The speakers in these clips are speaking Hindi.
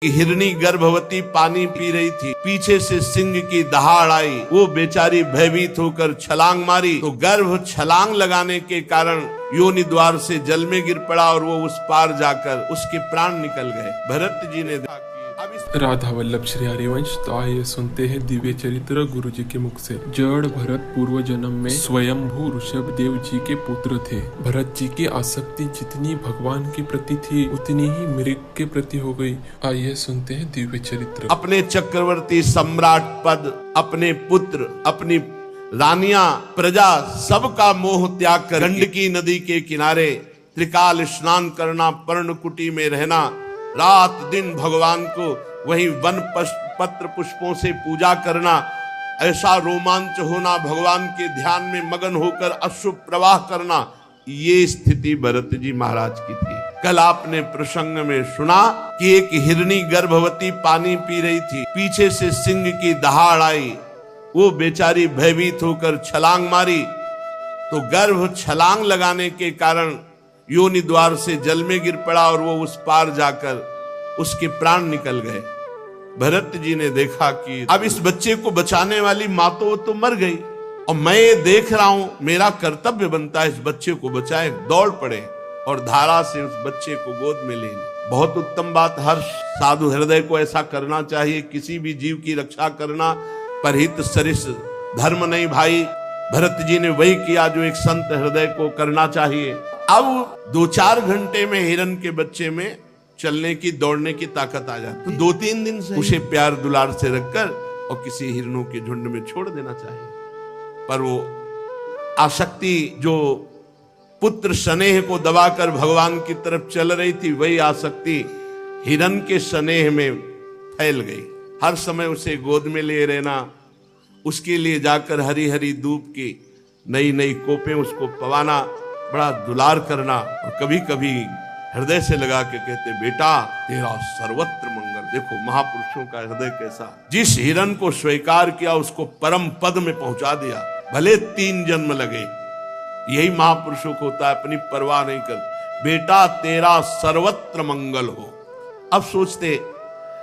हिरनी गर्भवती पानी पी रही थी, पीछे से सिंह की दहाड़ आई, वो बेचारी भयभीत होकर छलांग मारी तो गर्भ छलांग लगाने के कारण योनि द्वार से जल में गिर पड़ा और वो उस पार जाकर उसके प्राण निकल गए। भरत जी ने राधा वल्लभ श्री हरिवंश। तो आइए सुनते हैं दिव्य चरित्र गुरु जी के मुख से। जड़ भरत पूर्व जन्म में स्वयंभू ऋषभ देव जी के पुत्र थे। भरत जी की आसक्ति जितनी भगवान के प्रति थी उतनी ही मृग के प्रति हो गई। आइए सुनते हैं दिव्य चरित्र। अपने चक्रवर्ती सम्राट पद, अपने पुत्र, अपनी रानियां, प्रजा, सबका मोह त्याग कर गंडकी नदी के किनारे त्रिकाल स्नान करना, पर्णकुटी में रहना, रात दिन भगवान को वहीं वन पत्र पुष्पों से पूजा करना, ऐसा रोमांच होना, भगवान के ध्यान में मगन होकर अश्रु प्रवाह करना, ये स्थिति भरत जी महाराज की थी। कल आपने प्रसंग में सुना कि एक हिरनी गर्भवती पानी पी रही थी, पीछे से सिंह की दहाड़ आई, वो बेचारी भयभीत होकर छलांग मारी तो गर्भ छलांग लगाने के कारण योनि द्वार से जल में गिर पड़ा और वो उस पार जाकर उसके प्राण निकल गए। भरत जी ने देखा कि अब इस बच्चे को बचाने वाली माँ तो मर गई और मैं ये देख रहा हूं, मेरा कर्तव्य बनता है इस बच्चे को बचाएं। दौड़ पड़े और धारा से उस बच्चे को गोद में ले ली। बहुत उत्तम बात, हर साधु हृदय को ऐसा करना चाहिए। किसी भी जीव की रक्षा करना परहित सरिस धर्म नहीं भाई। भरत जी ने वही किया जो एक संत हृदय को करना चाहिए। अब 2-4 घंटे में हिरन के बच्चे में चलने की, दौड़ने की ताकत आ जाती। 2-3 दिन से उसे प्यार दुलार से रखकर और किसी हिरनों के झुंड में छोड़ देना चाहिए। पर वो आसक्ति जो पुत्र स्नेह को दबाकर भगवान की तरफ चल रही थी, वही आसक्ति हिरन के स्नेह में फैल गई। हर समय उसे गोद में ले रहना, उसके लिए जाकर हरी हरी धूप की नई नई कोपें उसको पवाना, बड़ा दुलार करना, और कभी कभी हृदय से लगा के कहते, बेटा तेरा सर्वत्र मंगल। देखो महापुरुषों का हृदय कैसा, जिस हिरन को स्वीकार किया उसको परम पद में पहुंचा दिया, भले 3 जन्म लगे। यही महापुरुषों को होता है, अपनी परवाह नहीं कर, बेटा तेरा सर्वत्र मंगल हो। अब सोचते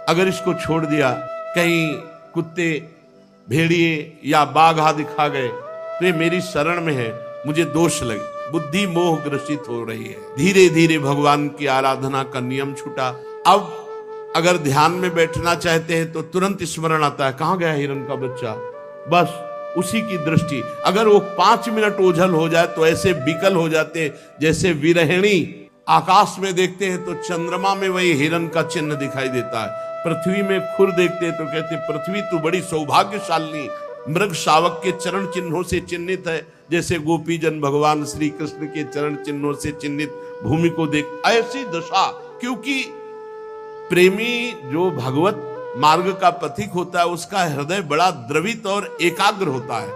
अगर इसको छोड़ दिया, कहीं कुत्ते, भेड़िए या बाघ आदि खा गए तो ये मेरी शरण में है, मुझे दोष लगे, बुद्धि मोह ग्रसित हो रही है। धीरे धीरे भगवान की आराधना का नियम छूटा। अब अगर ध्यान में बैठना चाहते हैं तो तुरंत स्मरण आता है, कहां गया हिरन का बच्चा, बस उसी की दृष्टि। अगर वो 5 मिनट ओझल हो जाए तो ऐसे विकल हो जाते जैसे विरहिणी आकाश में देखते हैं तो चंद्रमा में वही हिरन का चिन्ह दिखाई देता है। पृथ्वी में खुर देखते हैं तो कहते पृथ्वी तो बड़ी सौभाग्यशाली, मृग शावक के चरण चिन्हों से चिन्हित है, जैसे गोपी जन भगवान श्री कृष्ण के चरण चिन्हों से चिन्हित भूमि को देख। ऐसी दशा, क्योंकि प्रेमी जो भगवत मार्ग का पथिक होता है उसका हृदय बड़ा द्रवित और एकाग्र होता है।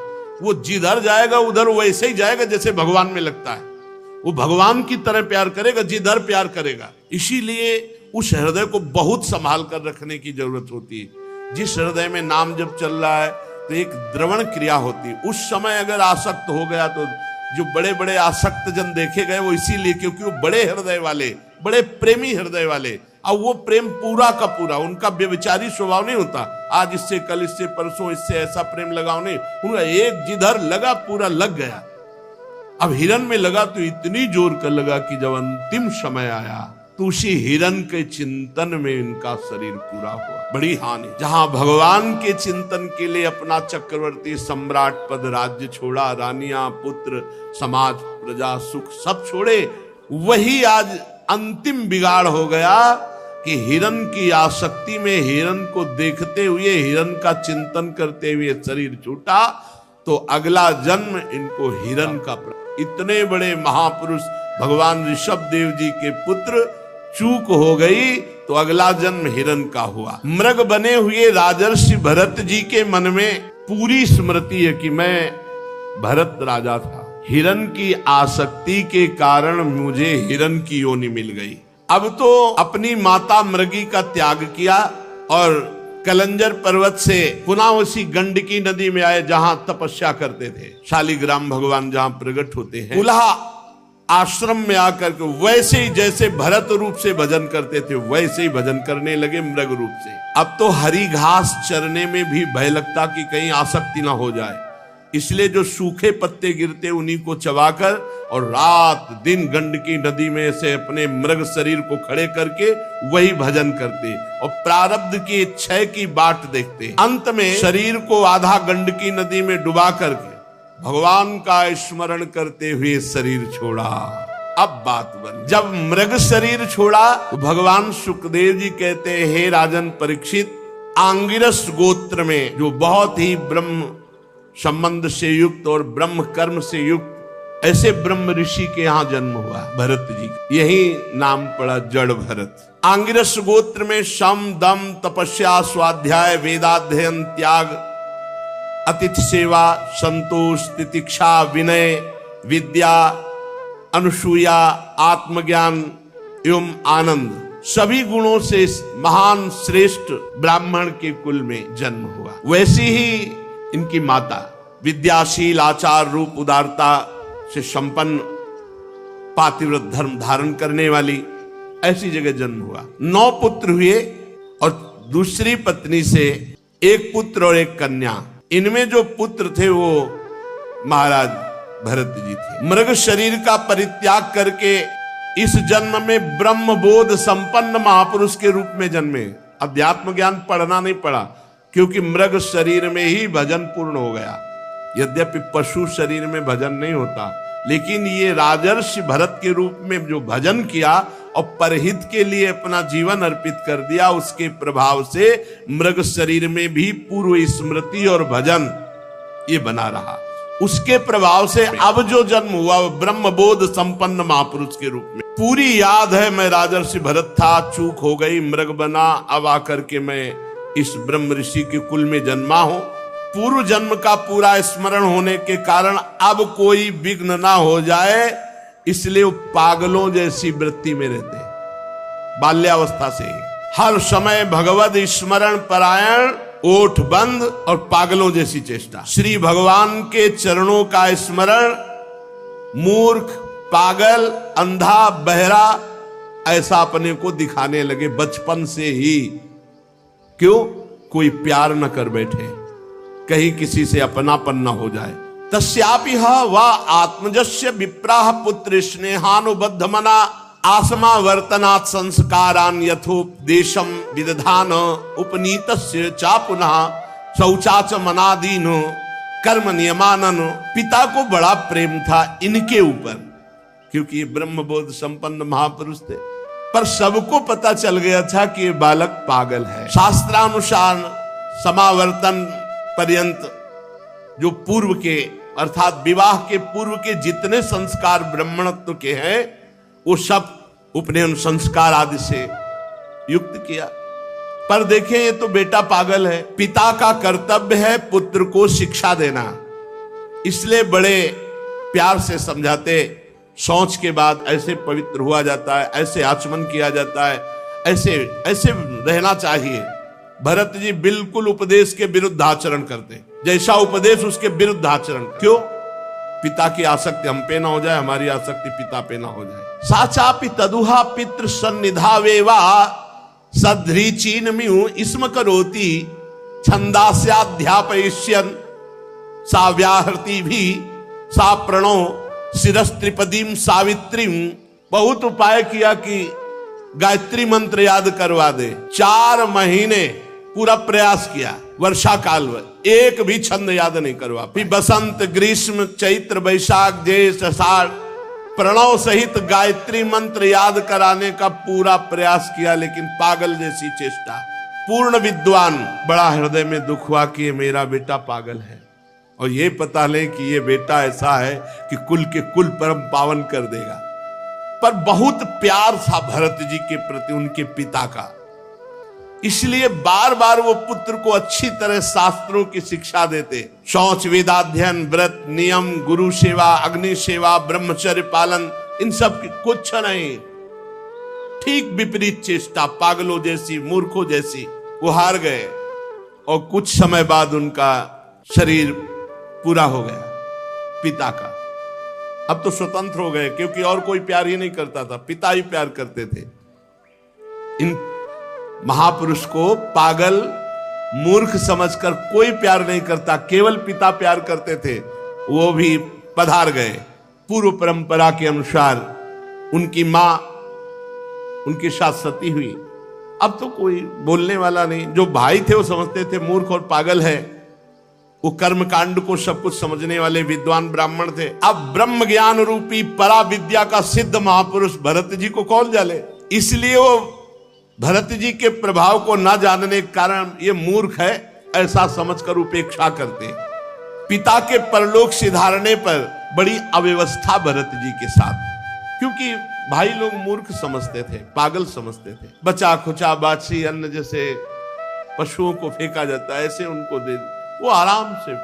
वो जिधर जाएगा उधर वैसे ही जाएगा जैसे भगवान में लगता है। वो भगवान की तरह प्यार करेगा जिधर प्यार करेगा। इसीलिए उस हृदय को बहुत संभाल कर रखने की जरूरत होती है। जिस हृदय में नाम जब चल रहा है तो एक द्रवण क्रिया होती है। उस समय अगर आसक्त हो गया तो जो बड़े बड़े आसक्त जन देखे गए वो इसीलिए क्योंकि वो बड़े हृदय वाले, बड़े प्रेमी हृदय वाले। अब वो प्रेम पूरा का पूरा, उनका व्यभिचारी स्वभाव नहीं होता, आज इससे कल इससे परसों इससे ऐसा प्रेम लगाओ नहीं, उनका एक जिधर लगा पूरा लग गया। अब हिरन में लगा तो इतनी जोर कर लगा कि जब अंतिम समय आया तो उसी हिरन के चिंतन में इनका शरीर पूरा हुआ। बड़ी हानि। जहां भगवान के चिंतन के लिए अपना चक्रवर्ती सम्राट पद, राज्य छोड़ा, रानियां, पुत्र, समाज, प्रजा, सुख सब छोड़े, वही आज अंतिम बिगाड़ हो गया कि हिरन की आसक्ति में, हिरन को देखते हुए, हिरन का चिंतन करते हुए शरीर छूटा तो अगला जन्म इनको हिरन का। इतने बड़े महापुरुष भगवान ऋषभ देव जी के पुत्र चूक हो गई तो अगला जन्म हिरन का हुआ। मृग बने हुए राजर्षि भरत जी के मन में पूरी स्मृति है कि मैं भरत राजा था, हिरन की आसक्ति के कारण मुझे हिरन की योनि मिल गई। अब तो अपनी माता मृगी का त्याग किया और कलंजर पर्वत से पुनः उसी गंडकी नदी में आए जहां तपस्या करते थे, शालिग्राम भगवान जहां प्रकट होते हैं। पुनः आश्रम में आकर के वैसे ही जैसे भरत रूप से भजन करते थे वैसे ही भजन करने लगे मृग रूप से। अब तो हरी घास चरने में भी भय लगता कि कहीं आसक्ति ना हो जाए, इसलिए जो सूखे पत्ते गिरते उन्हीं को चबाकर और रात दिन गंडकी नदी में से अपने मृग शरीर को खड़े करके वही भजन करते और प्रारब्ध की क्षय की बाट देखते। अंत में शरीर को आधा गंडकी नदी में डुबा करके भगवान का स्मरण करते हुए शरीर छोड़ा। अब बात बन, जब मृग शरीर छोड़ा तो भगवान सुखदेव जी कहते हैं, हे राजन परीक्षित, आंगिरस गोत्र में जो बहुत ही ब्रह्म संबंध से युक्त और ब्रह्म कर्म से युक्त ऐसे ब्रह्म ऋषि के यहाँ जन्म हुआ भरत जी, यही नाम पड़ा जड़ भरत। आंगिरस गोत्र में शम दम तपस्या स्वाध्याय वेदाध्ययन त्याग अतिथि सेवा संतोष तितिक्षा विनय विद्या अनुसूया आत्मज्ञान एवं आनंद सभी गुणों से महान श्रेष्ठ ब्राह्मण के कुल में जन्म हुआ। वैसी ही इनकी माता विद्याशील आचार रूप उदारता से संपन्न पातिव्रत धर्म धारण करने वाली ऐसी जगह जन्म हुआ। 9 पुत्र हुए और दूसरी पत्नी से 1 पुत्र और 1 कन्या। इनमें जो पुत्र थे वो महाराज भरत जी थे। मृग शरीर का परित्याग करके इस जन्म में ब्रह्म बोध संपन्न महापुरुष के रूप में जन्मे। अध्यात्म ज्ञान पढ़ना नहीं पड़ा क्योंकि मृग शरीर में ही भजन पूर्ण हो गया। यद्यपि पशु शरीर में भजन नहीं होता, लेकिन ये राजर्षि भरत के रूप में जो भजन किया और परहित के लिए अपना जीवन अर्पित कर दिया, उसके प्रभाव से मृग शरीर में भी पूर्व स्मृति और भजन ये बना रहा। उसके प्रभाव से अब जो जन्म हुआ वो ब्रह्म बोध संपन्न महापुरुष के रूप में। पूरी याद है, मैं राजर्षि भरत था, चूक हो गई, मृग बना, अब आकर के मैं इस ब्रह्म ऋषि के कुल में जन्मा हूं। पूर्व जन्म का पूरा स्मरण होने के कारण अब कोई विघ्न ना हो जाए, इसलिए वो पागलों जैसी वृत्ति में रहते हैं। बाल्यावस्था से हर समय भगवत स्मरण परायण, ओठ बंद और पागलों जैसी चेष्टा। श्री भगवान के चरणों का स्मरण मूर्ख, पागल, अंधा, बहरा ऐसा अपने को दिखाने लगे बचपन से ही। क्यों? कोई प्यार न कर बैठे, कहीं किसी से अपनापन न हो जाए। तस्यापि वा आत्मजस्य विप्राह पुत्र स्नेहानुबद्ध मना आसमा वर्तनात् संस्कारान यथोपदेशम विदधान उपनीतस्य चा पुनः शौचाच मनादीन कर्म नियमानन। पिता को बड़ा प्रेम था इनके ऊपर, क्योंकि ये ब्रह्मबोध संपन्न महापुरुष थे, पर सबको पता चल गया था कि ये बालक पागल है। शास्त्रानुसार समावर्तन पर्यंत जो पूर्व के अर्थात विवाह के पूर्व के जितने संस्कार ब्राह्मणत्व के हैं वो सब उपनयन संस्कार आदि से युक्त किया। पर देखें ये तो बेटा पागल है। पिता का कर्तव्य है पुत्र को शिक्षा देना, इसलिए बड़े प्यार से समझाते। शौच के बाद ऐसे पवित्र हुआ जाता है, ऐसे आचमन किया जाता है, ऐसे ऐसे रहना चाहिए। भरत जी बिल्कुल उपदेश के विरुद्ध आचरण करते, जैसा उपदेश उसके विरुद्ध आचरण। क्यों? पिता की आसक्ति हम पे ना हो जाए, हमारी आसक्ति पिता पे ना हो जाए। साचापि तदुहा पितृ सन्निधावेवा सध्रीचीन म्यु इसम करोति छंदास्याध्यापयिष्यन् सा व्याहृति भी सा प्रणो शिरस्त्रिपदीम सावित्रीम। बहुत उपाय किया कि गायत्री मंत्र याद करवा दे। 4 महीने पूरा प्रयास किया, वर्षा काल में एक भी छंद याद नहीं करवा। फिर बसंत ग्रीष्म चैत्र वैशाख ज्येष्ठ आषाढ़ प्रणव सहित गायत्री मंत्र याद कराने का पूरा प्रयास किया, लेकिन पागल जैसी चेष्टा। पूर्ण विद्वान, बड़ा हृदय में दुख हुआ कि ये मेरा बेटा पागल है, और ये पता ले कि ये बेटा ऐसा है कि कुल के कुल परम पावन कर देगा। पर बहुत प्यार था भरत जी के प्रति उनके पिता का, इसलिए बार बार वो पुत्र को अच्छी तरह शास्त्रों की शिक्षा देते। शौच, वेदाध्ययन, व्रत, नियम, गुरु सेवा, अग्नि सेवा, ब्रह्मचर्य पालन, इन सब की कुछ नहीं। ठीक विपरीत चेष्टा, पागलों जैसी, मूर्खों जैसी। वो हार गए और कुछ समय बाद उनका शरीर पूरा हो गया पिता का। अब तो स्वतंत्र हो गए, क्योंकि और कोई प्यार ही नहीं करता था, पिता ही प्यार करते थे। इन महापुरुष को पागल मूर्ख समझकर कोई प्यार नहीं करता, केवल पिता प्यार करते थे। वो भी पधार गए। पूर्व परंपरा के अनुसार उनकी मां उनके साथ सती हुई। अब तो कोई बोलने वाला नहीं, जो भाई थे वो समझते थे मूर्ख और पागल है। वो कर्म कांड को सब कुछ समझने वाले विद्वान ब्राह्मण थे। अब ब्रह्म ज्ञान रूपी परा विद्या का सिद्ध महापुरुष भरत जी को कौन जाने, इसलिए वो भरत जी के प्रभाव को न जानने के कारण ये मूर्ख है ऐसा समझकर उपेक्षा करते। पिता के परलोक सिधारने पर बड़ी अव्यवस्था भरत जी के साथ, क्योंकि भाई लोग मूर्ख समझते थे, पागल समझते थे। बचा खुचा बाछी अन्न जैसे पशुओं को फेंका जाता है, ऐसे उनको दे, वो आराम से,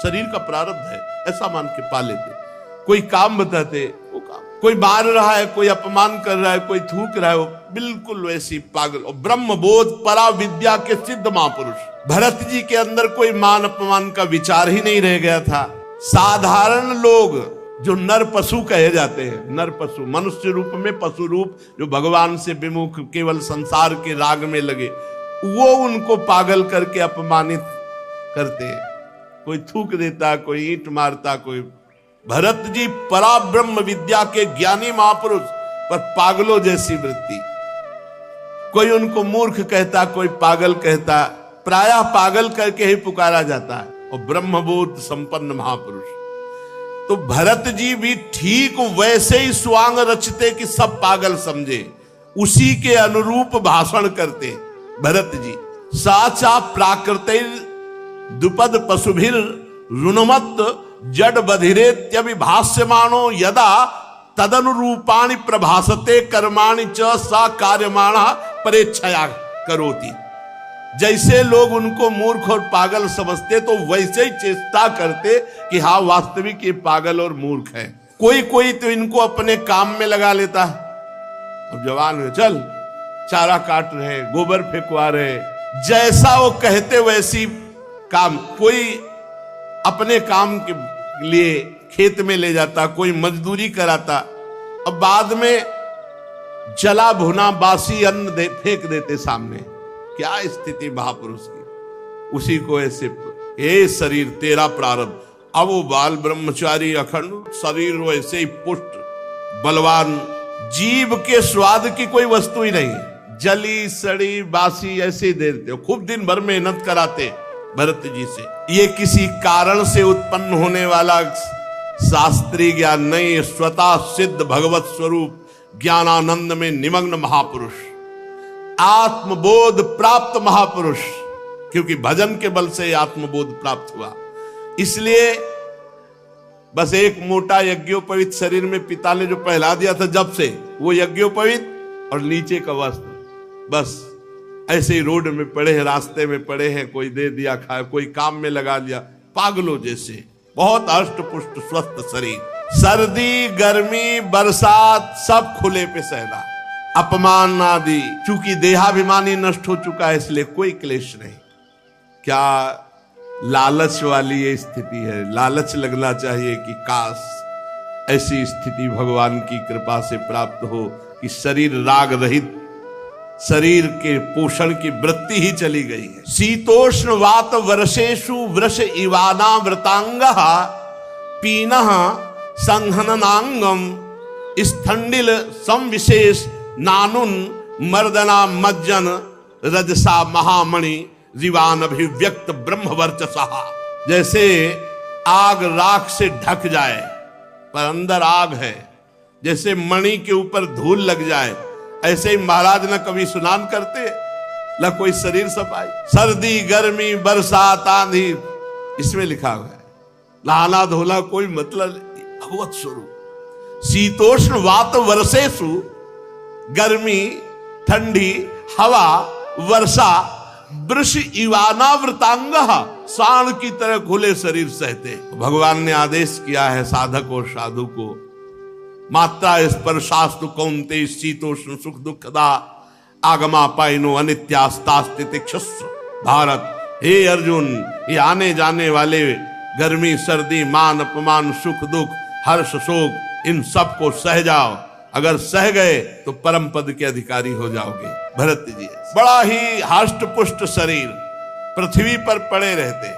शरीर का प्रारब्ध है ऐसा मान के पा लेते। कोई काम बताते वो काम, कोई मार रहा है, कोई अपमान कर रहा है, कोई थूक रहा है, वो बिल्कुल वैसी पागल। और ब्रह्म बोध परा विद्या के सिद्ध महापुरुष भरत जी के अंदर कोई मान अपमान का विचार ही नहीं रह गया था। साधारण लोग जो नर पशु कहे जाते हैं, नर पशु, मनुष्य रूप में पशु रूप, जो भगवान से विमुख केवल संसार के राग में लगे, वो उनको पागल करके अपमानित करते। कोई थूक देता, कोई ईंट मारता, कोई। भरत जी परा ब्रह्म विद्या के ज्ञानी महापुरुष, पर पागलों जैसी वृत्ति। कोई उनको मूर्ख कहता, कोई पागल कहता, प्रायः पागल करके ही पुकारा जाता है। और ब्रह्मबोध संपन्न महापुरुष। तो भरत जी भी ठीक वैसे ही स्वांग रचते कि सब पागल समझे, उसी के अनुरूप भाषण करते भरत जी। साचा प्राकृतिर दुपद पशुभिर रुनमत जड बधिरेत्यभिभाष्यमाणो यदा तदनुरूपाणि प्रभासते कर्माणि च सा कार्यमाणः परेच्छया करोति। जैसे लोग उनको मूर्ख और पागल समझते, तो वैसे ही चेष्टा करते कि हाँ वास्तविक ये पागल और मूर्ख है। कोई कोई तो इनको अपने काम में लगा लेता है। अब जवान है, चल चारा काट रहे, गोबर फेंकवा रहे, जैसा वो कहते वैसी काम। कोई अपने काम के लिए खेत में ले जाता, कोई मजदूरी कराता, अब बाद में जला भुना बासी अन्न फेंक देते सामने। क्या स्थिति महापुरुष की। उसी को ऐसे, हे शरीर तेरा प्रारब्ध। अब वो बाल ब्रह्मचारी अखंड शरीर वैसे ही पुष्ट बलवान, जीव के स्वाद की कोई वस्तु ही नहीं, जली सड़ी बासी ऐसे ही दे देते हो। खूब दिन भर मेहनत कराते भरत जी से। ये किसी कारण से उत्पन्न होने वाला शास्त्रीय ज्ञान नहीं, स्वतः सिद्ध भगवत स्वरूप ज्ञानानंद में निमग्न महापुरुष, आत्मबोध प्राप्त महापुरुष। क्योंकि भजन के बल से आत्मबोध प्राप्त हुआ, इसलिए बस एक मोटा यज्ञोपवीत शरीर में पिता ने जो पहला दिया था जब से, वो यज्ञोपवीत और नीचे का वस्त्र, बस ऐसे ही रोड में पड़े हैं, रास्ते में पड़े हैं, कोई दे दिया खाया, कोई काम में लगा दिया, पागलों जैसे। बहुत अष्ट पुष्ट स्वस्थ शरीर, सर्दी गर्मी बरसात सब खुले पे सहना, अपमान आदि, चूंकि देहाभिमानी नष्ट हो चुका है इसलिए कोई क्लेश नहीं। क्या लालच वाली ये स्थिति है। लालच लगना चाहिए कि काश ऐसी स्थिति भगवान की कृपा से प्राप्त हो कि शरीर राग रहित, शरीर के पोषण की वृत्ति ही चली गई है। शीतोष्ण वात वर्षेषु वृष इवाना व्रतांगः पीनः संहननांगम स्थंडिल संविशेष नानुन मर्दना मज्जन रजसा महामणि जीवान अभिव्यक्त ब्रह्म वर्चसा। जैसे आग राख से ढक जाए पर अंदर आग है, जैसे मणि के ऊपर धूल लग जाए, ऐसे ही महाराज न कभी स्नान करते न कोई शरीर सफाई। सर्दी गर्मी बरसात आंधी, इसमें लिखा हुआ है नहाना धोना कोई मतलब नहीं, भगवत स्वरूप। शीतोष्ण वात वर्षेषु, गर्मी ठंडी हवा वर्षा, वृष इवानावृतांग, सांड की तरह खुले शरीर सहते। भगवान ने आदेश किया है साधक और साधु को, मात्रा स्पर्शास्तु कौन्ते शीतोष्ण सुख दुखदा आगमा पाइनो अनित्यास्तास्तितिक्षस्व। भारत, हे अर्जुन, ये आने जाने वाले गर्मी सर्दी मान अपमान सुख दुख हर्ष शोक इन सब को सह जाओ, अगर सह गए तो परम पद के अधिकारी हो जाओगे। भरत जी बड़ा ही हष्ट पुष्ट शरीर, पृथ्वी पर पड़े रहते,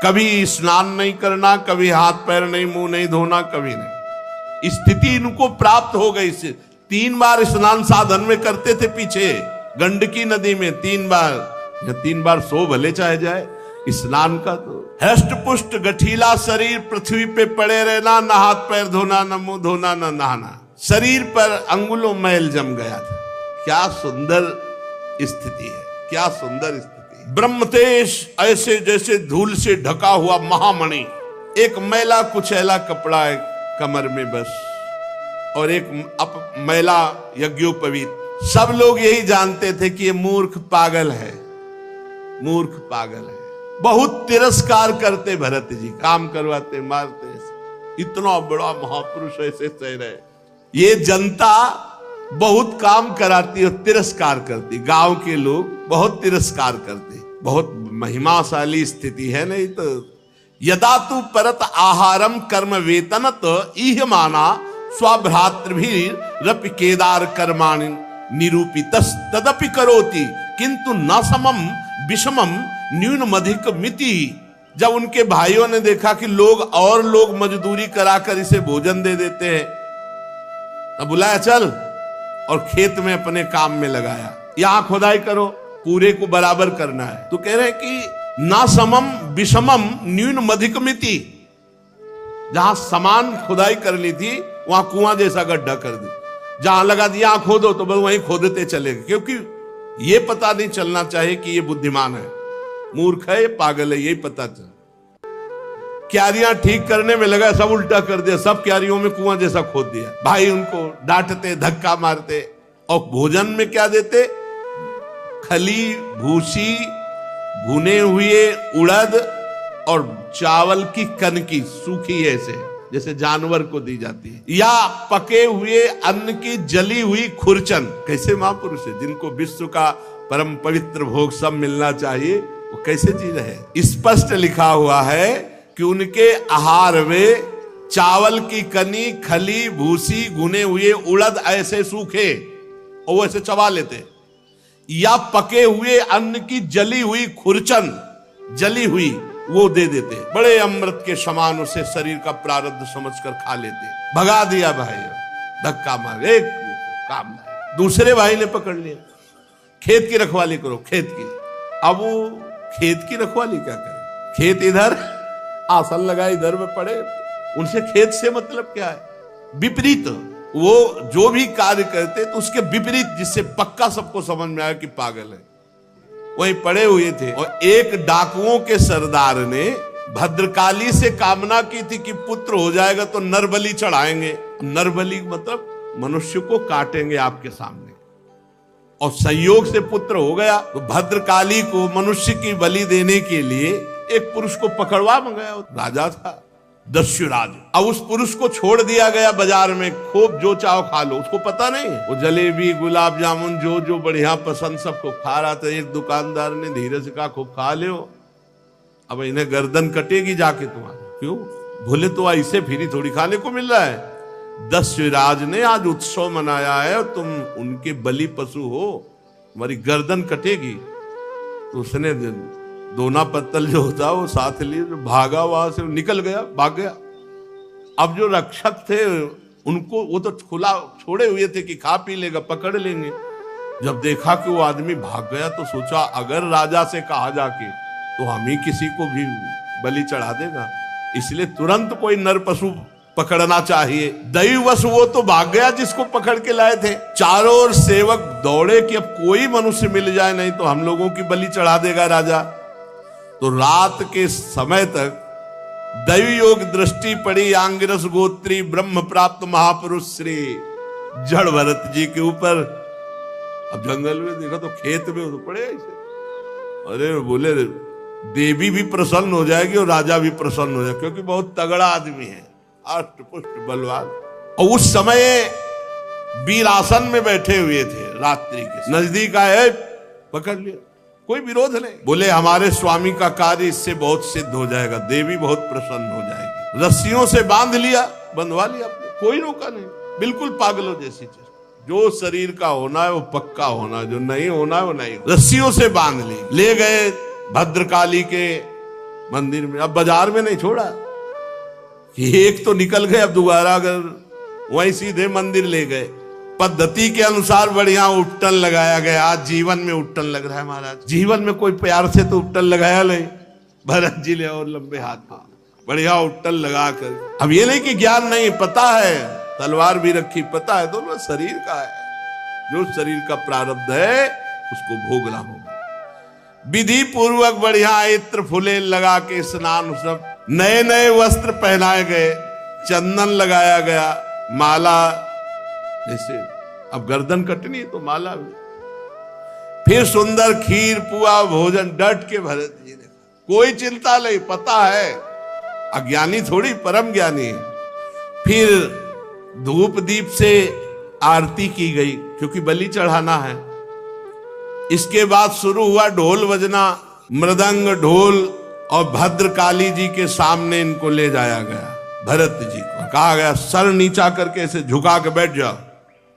कभी स्नान नहीं करना, कभी हाथ पैर नहीं, मुंह नहीं धोना, कभी नहीं। स्थिति इनको प्राप्त हो गई से 3 बार स्नान साधन में करते थे पीछे गंडकी नदी में 3 बार, या 3 बार सो भले चाहे जाए स्नान का। तो हष्ट पुष्ट गठीला शरीर, पृथ्वी पे पड़े रहना, ना हाथ पैर धोना, ना मुंह धोना, ना नहाना, शरीर पर अंगुलों मैल जम गया था। क्या सुंदर स्थिति है, क्या सुंदर स्थिति। ब्रह्मतेज ऐसे जैसे धूल से ढका हुआ महामणि, एक मैला कुचैला कपड़ा है कमर में बस, और एक मैला यज्ञोपवीत। सब लोग यही जानते थे कि ये मूर्ख पागल है, मूर्ख पागल है। बहुत तिरस्कार करते भरत जी, काम करवाते, मारते, इतना बड़ा महापुरुष ऐसे सह रहे। ये जनता बहुत काम कराती और तिरस्कार करती, गांव के लोग बहुत तिरस्कार करते। बहुत महिमाशाली स्थिति है। नहीं तो यदा तू परत आहारम कर्म वेतनत इह माना स्वभ्रातृभिरपि केदार कर्माणि निरूपितस् तदपि करोति किंतु न समम विषमम न्यूनमधिक मिति। जब उनके भाइयों ने देखा कि लोग मजदूरी कराकर इसे भोजन दे देते हैं, तब बुलाया चल, और खेत में अपने काम में लगाया। यहां खुदाई करो, पूरे को बराबर करना है। तो कह रहे हैं कि ना समम विषमम न्यूनमधिक मिति। जहां समान खुदाई करनी थी वहां कुआं जैसा गड्ढा कर दी, जहां लगा दिया खोदो तो बस वहीं खोदते चले गए, क्योंकि ये पता नहीं चलना चाहिए कि ये बुद्धिमान है, मूर्ख है, ये पागल है, यही पता चल। क्यारियां ठीक करने में लगा, सब उल्टा कर दिया, सब क्यारियों में कुआं जैसा खोद दिया। भाई उनको डांटते, धक्का मारते, और भोजन में क्या देते? खली, भूसी, भुने हुए उड़द और चावल की कनकी सूखी ऐसे, जैसे जानवर को दी जाती है, या पके हुए अन्न की जली हुई खुरचन। कैसे महापुरुष है, जिनको विश्व का परम पवित्र भोग सब मिलना चाहिए, वो कैसे जी रहे। स्पष्ट लिखा हुआ है कि उनके आहार में चावल की कनी, खली, भूसी, भुने हुए उड़द ऐसे सूखे और वो ऐसे चबा लेते, या पके हुए अन्न की जली हुई खुरचन, जली हुई, वो दे देते। बड़े अमृत के समान उसे शरीर का प्रारब्ध समझकर खा लेते। भगा दिया भाई, धक्का मार, एक काम। दूसरे भाई ने पकड़ लिया, खेत की रखवाली करो, खेत की। अब वो खेत की रखवाली क्या करे? खेत इधर, आसन लगा इधर में पड़े, उनसे खेत से मतलब क्या है? विपरीत। वो जो भी कार्य करते तो उसके विपरीत, जिससे पक्का सबको समझ में आया कि पागल है, वहीं पड़े हुए थे। और एक डाकुओं के सरदार ने भद्रकाली से कामना की थी कि पुत्र हो जाएगा तो नरबलि चढ़ाएंगे। नरबलि मतलब मनुष्य को काटेंगे आपके सामने, और संयोग से पुत्र हो गया। तो भद्रकाली को मनुष्य की बलि देने के लिए एक पुरुष को पकड़वा मंगाया, राजा था दस्युराज। अब उस पुरुष को छोड़ दिया गया बाजार में, खूब जो चाहो खा लो। उसको पता नहीं, वो जलेबी, गुलाब जामुन जो जो बढ़िया पसंद सब खूब खा रहा था। एक दुकानदार ने धीरे से कहा, खूब खा लो, अब इन्हें गर्दन कटेगी जाके तुम्हारी। क्यों भूले, तो ऐसे फ्री थोड़ी खाने को मिल रहा है। दस्युराज ने आज उत्सव मनाया है और तुम उनके बलि पशु हो, तुम्हारी गर्दन कटेगी। तो उसने दोना पत्तल जो होता वो साथ लिए, भागा, वहां से निकल गया, भाग गया। अब जो रक्षक थे उनको, वो तो खुला छोड़े हुए थे कि खा पी लेगा, पकड़ लेंगे। जब देखा कि वो आदमी भाग गया तो सोचा अगर राजा से कहा जाके तो हम ही किसी को भी बलि चढ़ा देगा, इसलिए तुरंत कोई नर पशु पकड़ना चाहिए। दैववश वो तो भाग गया जिसको पकड़ के लाए थे। चारों ओर सेवक दौड़े कि अब कोई मनुष्य मिल जाए, नहीं तो हम लोगों की बलि चढ़ा देगा राजा। तो रात के समय तक दैवी योग दृष्टि पड़ी आंगिरस गोत्री ब्रह्म प्राप्त महापुरुष श्री जड़ भरत जी के ऊपर। अब जंगल में देखा तो खेत में तो पड़े ऐसे। अरे बोले देवी भी प्रसन्न हो जाएगी और राजा भी प्रसन्न हो जाएगा, क्योंकि बहुत तगड़ा आदमी है, अष्ट पुष्ट बलवान। और उस समय वीरासन में बैठे हुए थे, रात्रि के नजदीक आए, पकड़ लिया। कोई विरोध नहीं। बोले हमारे स्वामी का कार्य इससे बहुत सिद्ध हो जाएगा, देवी बहुत प्रसन्न हो जाएगी। रस्सियों से बांध लिया, बंधवा लिया आपने, कोई रोका नहीं, बिल्कुल पागलों जैसी चीज। जो शरीर का होना है वो पक्का होना, जो नहीं होना है वो नहीं। रस्सियों से बांध ली, ले गए भद्रकाली के मंदिर में। अब बाजार में नहीं छोड़ा, एक तो निकल गए, अब दोबारा अगर वहीं सीधे मंदिर ले गए। पद्धति के अनुसार बढ़िया उट्टन लगाया गया। आज जीवन में उट्टन लग रहा है महाराज, जीवन में कोई प्यार से तो उट्टन लगाया नहीं। भरत जी ले और लंबे हाथ बढ़िया उट्टन लगा कर। अब ये नहीं कि ज्ञान नहीं, पता है, तलवार भी रखी, पता है दोनों शरीर का है, जो शरीर का प्रारब्ध है उसको भोगना होगा। विधि पूर्वक बढ़िया इत्र फुले लगा के स्नान, सब नए नए वस्त्र पहनाए गए, चंदन लगाया गया, माला, जैसे अब गर्दन कटनी तो माला भी। फिर सुंदर खीर पुआ भोजन, डट के भरत जी ने, कोई चिंता नहीं, पता है, अज्ञानी थोड़ी, परम ज्ञानी है। फिर धूप दीप से आरती की गई, क्योंकि बलि चढ़ाना है। इसके बाद शुरू हुआ ढोल बजना, मृदंग ढोल, और भद्रकाली जी के सामने इनको ले जाया गया। भरत जी को कहा गया सर नीचा करके ऐसे झुका के बैठ जाओ,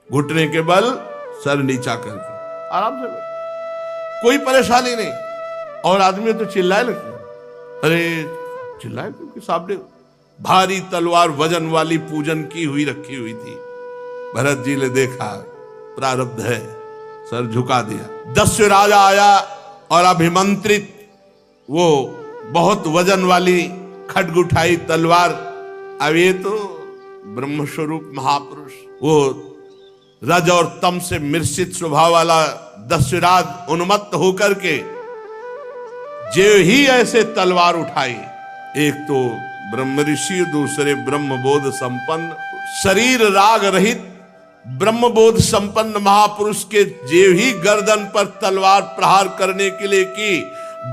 घुटने के बल सर नीचा करके आराम से बैठ, कोई परेशानी नहीं। और आदमी तो चिल्लाए लगते, अरे चिल्लाए क्योंकि सामने भारी तलवार वजन वाली पूजन की हुई रखी हुई थी। भरत जी ने देखा प्रारब्ध है, सर झुका दिया। दस्यु राजा आया और अभिमंत्रित वो बहुत वजन वाली खड्ग उठाई तलवार। अब ये तो ब्रह्म स्वरूप महापुरुष, वो रज और तम से मिश्रित स्वभाव वाला दस्युराज उन्मत्त होकर के जो ही ऐसे तलवार उठाई, एक तो ब्रह्म ऋषि, दूसरे ब्रह्मबोध संपन्न, शरीर राग रहित ब्रह्मबोध संपन्न महापुरुष के जे ही गर्दन पर तलवार प्रहार करने के लिए की,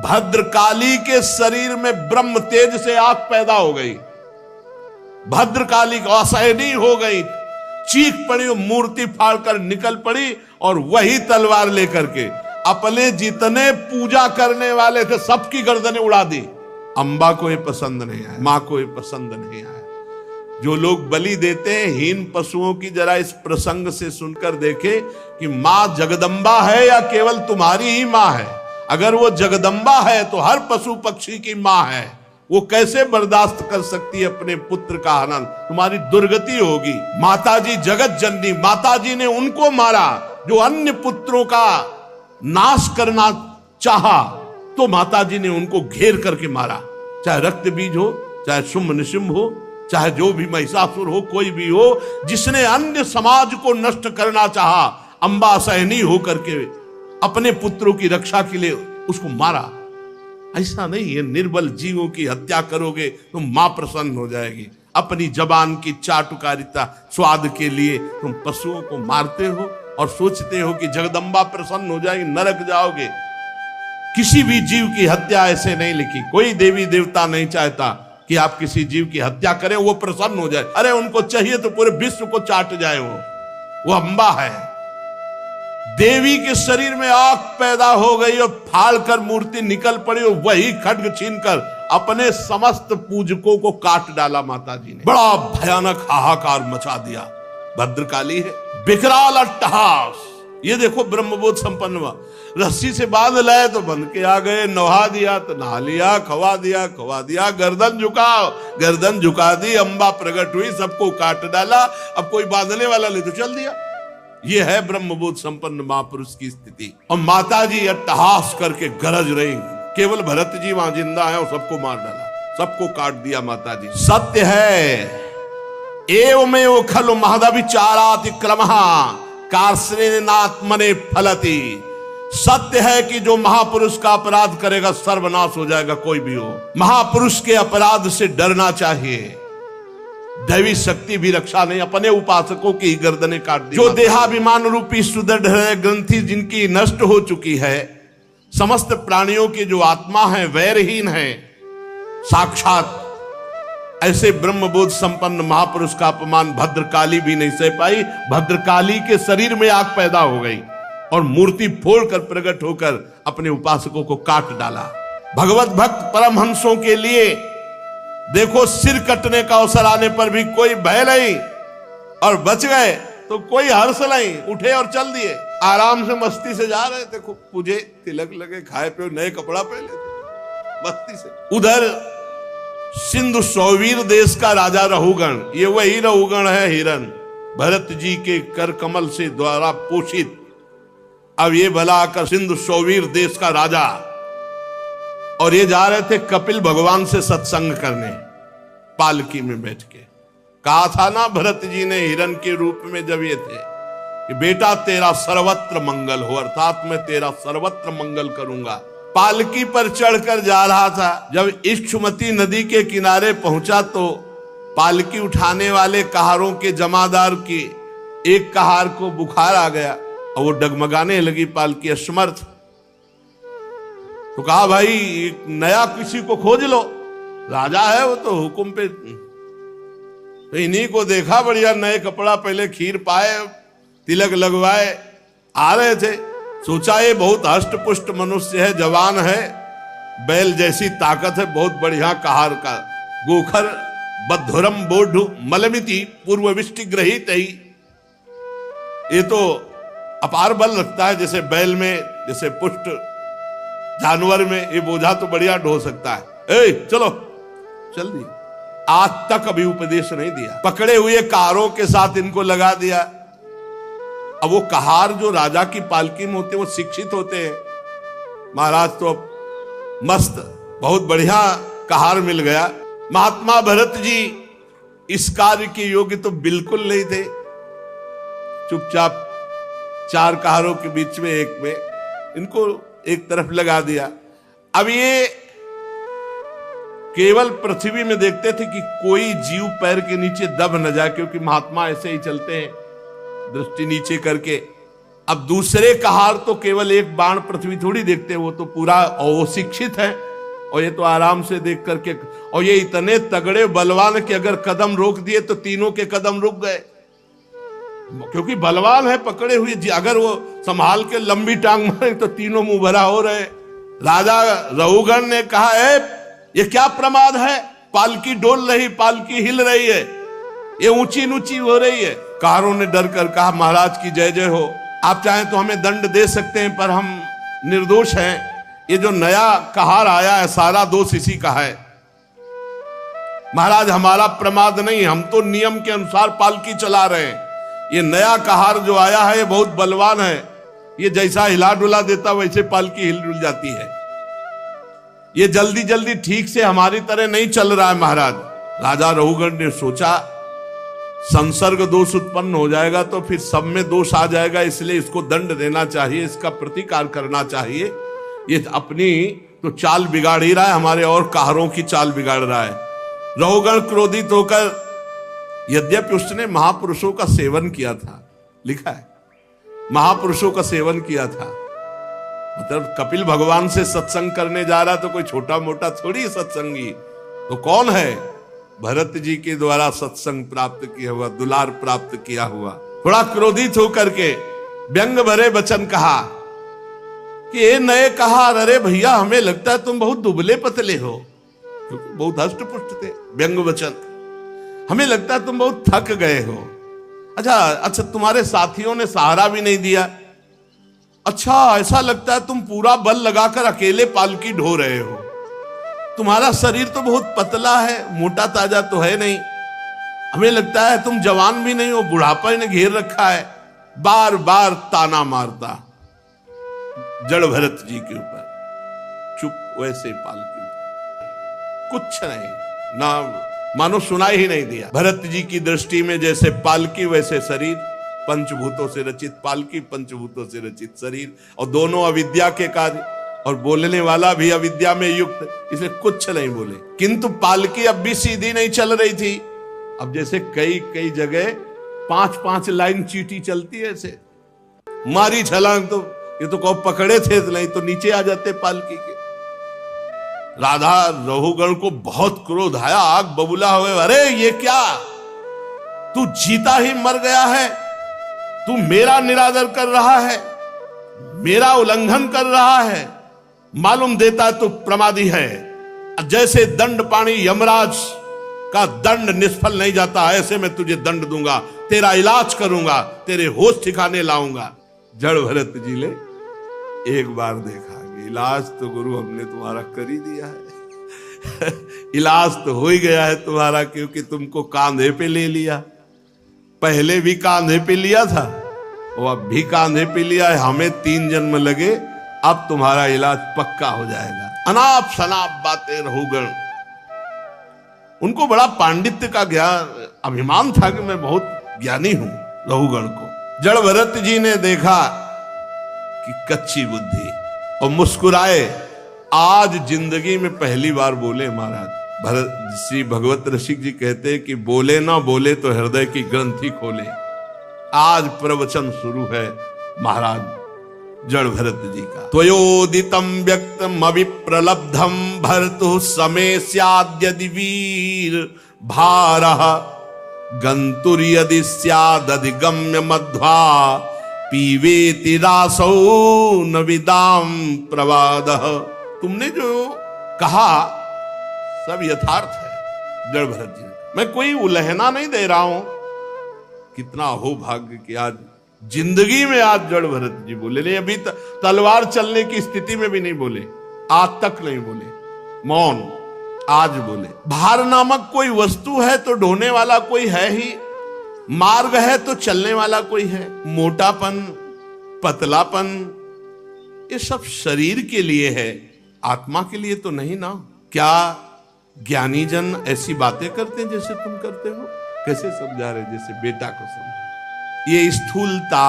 भद्रकाली के शरीर में ब्रह्म तेज से आग पैदा हो गई। भद्रकाली असहनीय हो गई, चीख पड़ी, मूर्ति फाड़कर निकल पड़ी और वही तलवार लेकर के अपने जितने पूजा करने वाले थे सबकी गर्दनें उड़ा दी। अंबा को ये पसंद नहीं आया, मां को ये पसंद नहीं आया। जो लोग बलि देते हैं हीन पशुओं की, जरा इस प्रसंग से सुनकर देखे कि मां जगदम्बा है या केवल तुम्हारी ही मां है। अगर वो जगदम्बा है तो हर पशु पक्षी की मां है, वो कैसे बर्दाश्त कर सकती है अपने पुत्र का हनन? तुम्हारी दुर्गति होगी। माताजी जगत जननी, माताजी ने उनको मारा जो अन्य पुत्रों का नाश करना चाहा, तो माताजी ने उनको घेर करके मारा। चाहे रक्त बीज हो, चाहे शुंभ निशुंभ हो, चाहे जो भी महिषासुर हो, कोई भी हो, जिसने अन्य समाज को नष्ट करना चाहा, अंबा असहनीय होकर के अपने पुत्रों की रक्षा के लिए उसको मारा। ऐसा नहीं है, निर्बल जीवों की हत्या करोगे तो मां प्रसन्न हो जाएगी। अपनी जबान की चाटुकारिता स्वाद के लिए तुम पशुओं को मारते हो और सोचते हो कि जगदम्बा प्रसन्न हो जाएगी, नरक जाओगे। किसी भी जीव की हत्या ऐसे नहीं लिखी, कोई देवी देवता नहीं चाहता कि आप किसी जीव की हत्या करें वो प्रसन्न हो जाए। अरे उनको चाहिए तो पूरे विश्व को चाट जाए, वो अंबा है। देवी के शरीर में आग पैदा हो गई और फाड़कर मूर्ति निकल पड़ी और वही खड्ग छीनकर अपने समस्त पूजकों को काट डाला। माताजी ने बड़ा भयानक हाहाकार मचा दिया। भद्रकाली है, विकराल अट्टहास। ये देखो ब्रह्मबोध संपन्न हुआ, रस्सी से बांध लाए तो बंध के आ गए, नहा दिया तो नहा लिया, खवा दिया, गर्दन झुकाओ, गर्दन झुका दी, अंबा प्रकट हुई, सबको काट डाला। अब कोई बांधने वाला ले तो चल दिया। ये है ब्रह्मबोध संपन्न महापुरुष की स्थिति। और माताजी अट्टहास करके गरज रही, केवल भरत जी वहां जिंदा है और सबको मार डाला, सबको काट दिया माताजी। सत्य है एवमेव खलु महदविचारातिक्रमः कार्ष्णेनात्मने फलति। सत्य है कि जो महापुरुष का अपराध करेगा सर्वनाश हो जाएगा, कोई भी हो। महापुरुष के अपराध से डरना चाहिए। दैवी शक्ति भी रक्षा नहीं, अपने उपासकों की गर्दनें काट दी। जो देहाभिमान रूपी सुदृढ़ ग्रंथि जिनकी नष्ट हो चुकी है, समस्त प्राणियों की जो आत्मा है वैरहीन है, साक्षात ऐसे ब्रह्मबोध संपन्न महापुरुष का अपमान भद्रकाली भी नहीं सह पाई। भद्रकाली के शरीर में आग पैदा हो गई, और मूर्ति फोड़कर प्रकट होकर अपने उपासकों को काट डाला। भगवत भक्त परमहंसों के लिए देखो, सिर कटने का अवसर आने पर भी कोई भय नहीं, और बच गए तो कोई हर्ष नहीं, उठे और चल दिए। आराम से मस्ती से जा रहे थे, खूब पूजे, तिलक लगे, खाए पे, नए कपड़ा पहने थे, मस्ती से। उधर सिंधु सौवीर देश का राजा रहुगण, ये वही रहुगण है हिरण, भरत जी के कर कमल से द्वारा पोषित। अब ये भला आकर सिंधु सौवीर देश का राजा, और ये जा रहे थे कपिल भगवान से सत्संग करने, पालकी में बैठ के। कहा था ना भरत जी ने हिरण के रूप में जब ये थे कि बेटा तेरा सर्वत्र मंगल हो, अर्थात मैं तेरा सर्वत्र मंगल करूंगा। पालकी पर चढ़कर जा रहा था, जब इक्षुमती नदी के किनारे पहुंचा तो पालकी उठाने वाले कहारों के जमादार की एक कहार को बुखार आ गया और वो डगमगाने लगी, पालकी असमर्थ। तो कहा भाई नया किसी को खोज लो, राजा है वो तो हुक्म पे। तो इन्हीं को देखा, बढ़िया नए कपड़ा पहले, खीर पाए, तिलक लगवाए, आ रहे थे। सोचा ये बहुत हष्ट पुष्ट मनुष्य है, जवान है, बैल जैसी ताकत है, बहुत बढ़िया कहार का, गोखर बद्धुरम बोढ़ मलमिति पूर्व विष्टि ग्रहित ही। ये तो अपार बल रखता है, जैसे बैल में, जैसे पुष्ट जानवर में, ये बोझा तो बढ़िया ढो सकता है। ए चलो, चल दी। आज तक अभी उपदेश नहीं दिया, पकड़े हुए कहारों के साथ इनको लगा दिया। अब वो कहार जो राजा की पालकी में होते हैं वो शिक्षित होते हैं। महाराज तो मस्त, बहुत बढ़िया कहार मिल गया। महात्मा भरत जी इस कार्य के योग्य तो बिल्कुल नहीं थे। चुपचाप चार कहारों के बीच में एक में इनको एक तरफ लगा दिया। अब ये केवल पृथ्वी में देखते थे कि कोई जीव पैर के नीचे दब न जाए, क्योंकि महात्मा ऐसे ही चलते हैं दृष्टि नीचे करके। अब दूसरे कहार तो केवल एक बाण पृथ्वी थोड़ी देखते हैं, वो तो पूरा, और वो शिक्षित है, और ये तो आराम से देख करके, और ये इतने तगड़े बलवान कि अगर कदम रोक दिए तो तीनों के कदम रुक गए, क्योंकि बलवान है, पकड़े हुए। अगर वो संभाल के लंबी टांग मारे तो तीनों मुंह भरा हो रहे। राजा रहुगण ने कहा, ये क्या प्रमाद है, पालकी डोल रही, पालकी हिल रही है, ये ऊंची ऊंची हो रही है। कहारों ने डर कर कहा, महाराज की जय जय हो, आप चाहें तो हमें दंड दे सकते हैं, पर हम निर्दोष हैं। ये जो नया कहार आया है सारा दोष इसी का है। महाराज हमारा प्रमाद नहीं, हम तो नियम के अनुसार पालकी चला रहे हैं। ये नया कहार जो आया है ये बहुत बलवान है, ये जैसा हिला डुला देता वैसे पालकी हिल डुल जाती है। ये जल्दी जल्दी ठीक से हमारी तरह नहीं चल रहा है महाराज। राजा रहुगण ने सोचा संसर्ग दोष उत्पन्न हो जाएगा तो फिर सब में दोष आ जाएगा, इसलिए इसको दंड देना चाहिए, इसका प्रतिकार करना चाहिए। ये अपनी तो चाल बिगाड़ ही रहा है, हमारे और कहारों की चाल बिगाड़ रहा है। रहुगण क्रोधित होकर, यद्यपि उसने महापुरुषों का सेवन किया था, लिखा है महापुरुषों का सेवन किया था, मतलब कपिल भगवान से सत्संग करने जा रहा तो कोई छोटा मोटा थोड़ी सत्संगी, तो कौन है, भरत जी के द्वारा सत्संग प्राप्त किया हुआ, दुलार प्राप्त किया हुआ। थोड़ा क्रोधित होकर के व्यंग भरे वचन कहा कि ये नए कहा, अरे भैया हमें लगता है तुम बहुत दुबले पतले हो, क्योंकि बहुत हष्ट पुष्ट थे। व्यंग वचन, हमें लगता है तुम बहुत थक गए हो। अच्छा तुम्हारे साथियों ने सहारा भी नहीं दिया। अच्छा ऐसा लगता है तुम पूरा बल लगाकर अकेले पालकी ढो रहे हो। तुम्हारा शरीर तो बहुत पतला है, मोटा ताजा तो है नहीं। हमें लगता है तुम जवान भी नहीं हो, बुढ़ापा ने घेर रखा है। बार बार ताना मारता जड़ भरत जी के ऊपर। चुप, वैसे पालकी कुछ नहीं, ना मानो सुनाई ही नहीं दिया। भरत जी की दृष्टि में जैसे पालकी वैसे शरीर, पंचभूतों से रचित पालकी, पंचभूतों से रचित शरीर, और दोनों अविद्या के कार्य, और बोलने वाला भी अविद्या में युक्त, इसलिए कुछ नहीं बोले। किंतु पालकी अब भी सीधी नहीं चल रही थी। अब जैसे कई कई जगह 5-5 लाइन चीटी चलती है, ऐसे मारी छलांग तो ये तो कब पकड़े थे, नहीं तो नीचे आ जाते पालकी के। राधा रहुगण को बहुत क्रोध आया, आग बबूला हुए, अरे ये क्या, तू जीता ही मर गया है, तू मेरा निरादर कर रहा है। मेरा उल्लंघन कर रहा है, मालूम देता है तो प्रमादी है। जैसे दंड पाणी यमराज का दंड निष्फल नहीं जाता, ऐसे मैं तुझे दंड दूंगा, तेरा इलाज करूंगा, तेरे होश ठिकाने लाऊंगा। जड़ भरत जी ले एक बार देखा कि इलाज तो गुरु हमने तुम्हारा कर ही दिया है इलाज तो हो ही गया है तुम्हारा, क्योंकि तुमको कांधे पे ले लिया। पहले भी कांधे पे लिया था और अब भी कांधे पे लिया है। हमें 3 जन्म लगे, अब तुम्हारा इलाज पक्का हो जाएगा। अनाप शनाप बातें रहुगण। उनको बड़ा पांडित्य का ज्ञान अभिमान था कि मैं बहुत ज्ञानी हूं रहुगण को। जड़ भरत जी ने देखा कि कच्ची बुद्धि और मुस्कुराए। आज जिंदगी में पहली बार बोले महाराज। श्री भगवत रसिक जी कहते हैं कि बोले ना बोले तो हृदय की ग्रंथि खोले। आज प्रवचन शुरू है महाराज जड़ भरत जी का। त्वयोदितम व्यक्तम अविप्रलब्धम भरतु समय स्याद्यदि वीर भारः गंतुर यदि स्यादधिगम्य मध्वा पीवेति रासौ न विदाम प्रवादः। तुमने जो कहा सब यथार्थ है जड़ भरत जी। मैं कोई उलहना नहीं दे रहा हूं। कितना हो भाग्य कि आज जिंदगी में आज जड़ भरत जी बोले नहीं। अभी तलवार चलने की स्थिति में भी नहीं बोले, आज तक नहीं बोले, मौन। आज बोले। भार नामक कोई वस्तु है तो ढोने वाला कोई है ही, मार्ग है तो चलने वाला कोई है। मोटापन, पतलापन, ये सब शरीर के लिए है, आत्मा के लिए तो नहीं ना। क्या ज्ञानी जन ऐसी बातें करते हैं जैसे तुम करते हो? कैसे समझा रहे? जैसे बेटा को समझा। ये स्थूलता,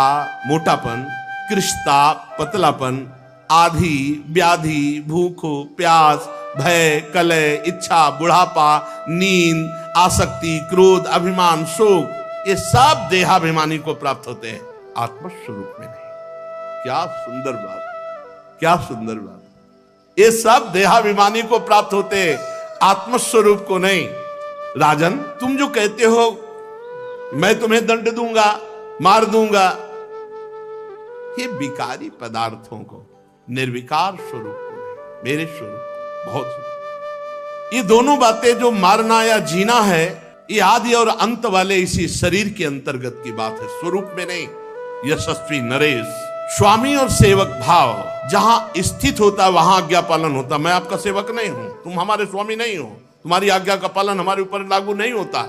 मोटापन, कृष्णता, पतलापन, आधी, व्याधि, भूखो, प्यास, भय, कलह, इच्छा, बुढ़ापा, नींद, आसक्ति, क्रोध, अभिमान, शोक, ये सब देहाभिमानी को प्राप्त होते हैं, आत्मस्वरूप में नहीं। क्या सुंदर बात, क्या सुंदर बात। ये सब देहाभिमानी को प्राप्त होते हैं, आत्मस्वरूप को नहीं। राजन, तुम जो कहते हो मैं तुम्हें दंड दूंगा, मार दूंगा, ये विकारी पदार्थों को, निर्विकार स्वरूप को नहीं, मेरे स्वरूप को। बहुत ये दोनों बातें जो मारना या जीना है, ये आदि और अंत वाले इसी शरीर के अंतर्गत की बात है, स्वरूप में नहीं। यशस्वी नरेश, स्वामी और सेवक भाव जहां स्थित होता वहां आज्ञा पालन होता। मैं आपका सेवक नहीं हूं, तुम हमारे स्वामी नहीं हो, तुम्हारी आज्ञा का पालन हमारे ऊपर लागू नहीं होता।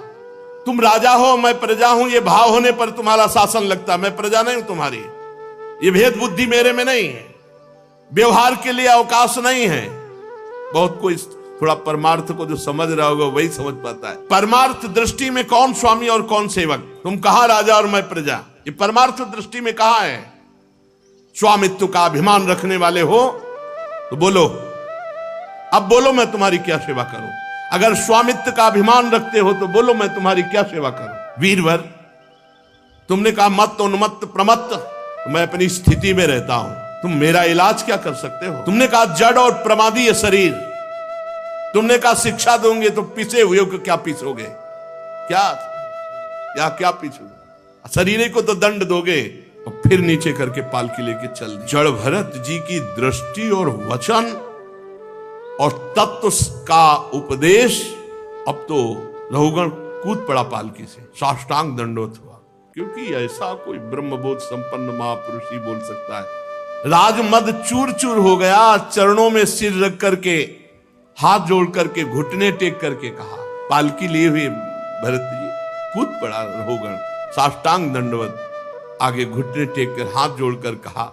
तुम राजा हो, मैं प्रजा हूं, ये भाव होने पर तुम्हारा शासन लगता। मैं प्रजा नहीं हूं तुम्हारी, ये भेद बुद्धि मेरे में नहीं है, व्यवहार के लिए अवकाश नहीं है। बहुत कोई थोड़ा परमार्थ को जो समझ रहा होगा वही समझ पाता है। परमार्थ दृष्टि में कौन स्वामी और कौन सेवक? तुम कहां राजा और मैं प्रजा? ये परमार्थ दृष्टि में कहां है? स्वामित्व का अभिमान रखने वाले हो तो बोलो, अब बोलो मैं तुम्हारी क्या सेवा करूं। अगर स्वामित्व का अभिमान रखते हो तो बोलो मैं तुम्हारी क्या सेवा करूं। वीरवर, तुमने कहा मत उन्मत्त प्रमत्त, तो मैं अपनी स्थिति में रहता हूं, तुम मेरा इलाज क्या कर सकते हो? तुमने कहा जड़ और प्रमादी ये शरीर, तुमने कहा शिक्षा दोगे तो पीछे हुए को क्या पीछोगे? क्या पीछोगे? शरीर को तो दंड दोगे और फिर नीचे करके पालकी लेके चल दी। जड़ भरत जी की दृष्टि और वचन और तत्व का उपदेश, अब तो रहुगण कूद पड़ा पालकी से, साष्टांग दंडोत हुआ, क्योंकि ऐसा कोई ब्रह्मबोध संपन्न महापुरुष ही बोल सकता है। राजमद चूर चूर हो गया, चरणों में सिर रख करके, हाथ जोड़ करके, घुटने टेक करके कहा। पालकी लिए हुए भरत जी कूद पड़ा रहुगण, साष्टांग दंडवत, आगे घुटने टेक कर हाथ जोड़कर कहा,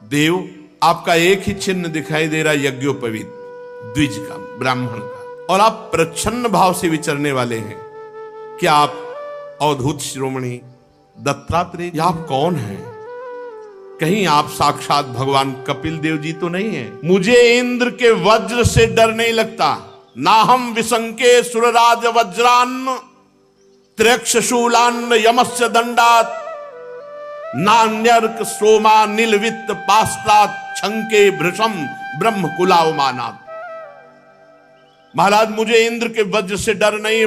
देव आपका एक ही चिन्ह दिखाई दे रहा, यज्ञोपवीत द्विज का, ब्राह्मण का, और आप प्रच्छन्न भाव से विचरने वाले हैं। क्या आप अवधूत शिरोमणि दत्तात्रेय, या आप कौन हैं? कहीं आप साक्षात भगवान कपिल देव जी तो नहीं है? मुझे इंद्र के वज्र से डर नहीं लगता, ना हम विशंके सुरराज वज्रान्न त्र्यक्षशूलान्न यमस्य दंडात, नान्यर्क सोमा नीलवित्त पास्त्रात छंके भृशम ब्रह्म कुलावमानात। महाराज, मुझे इंद्र के वज्र से डर नहीं,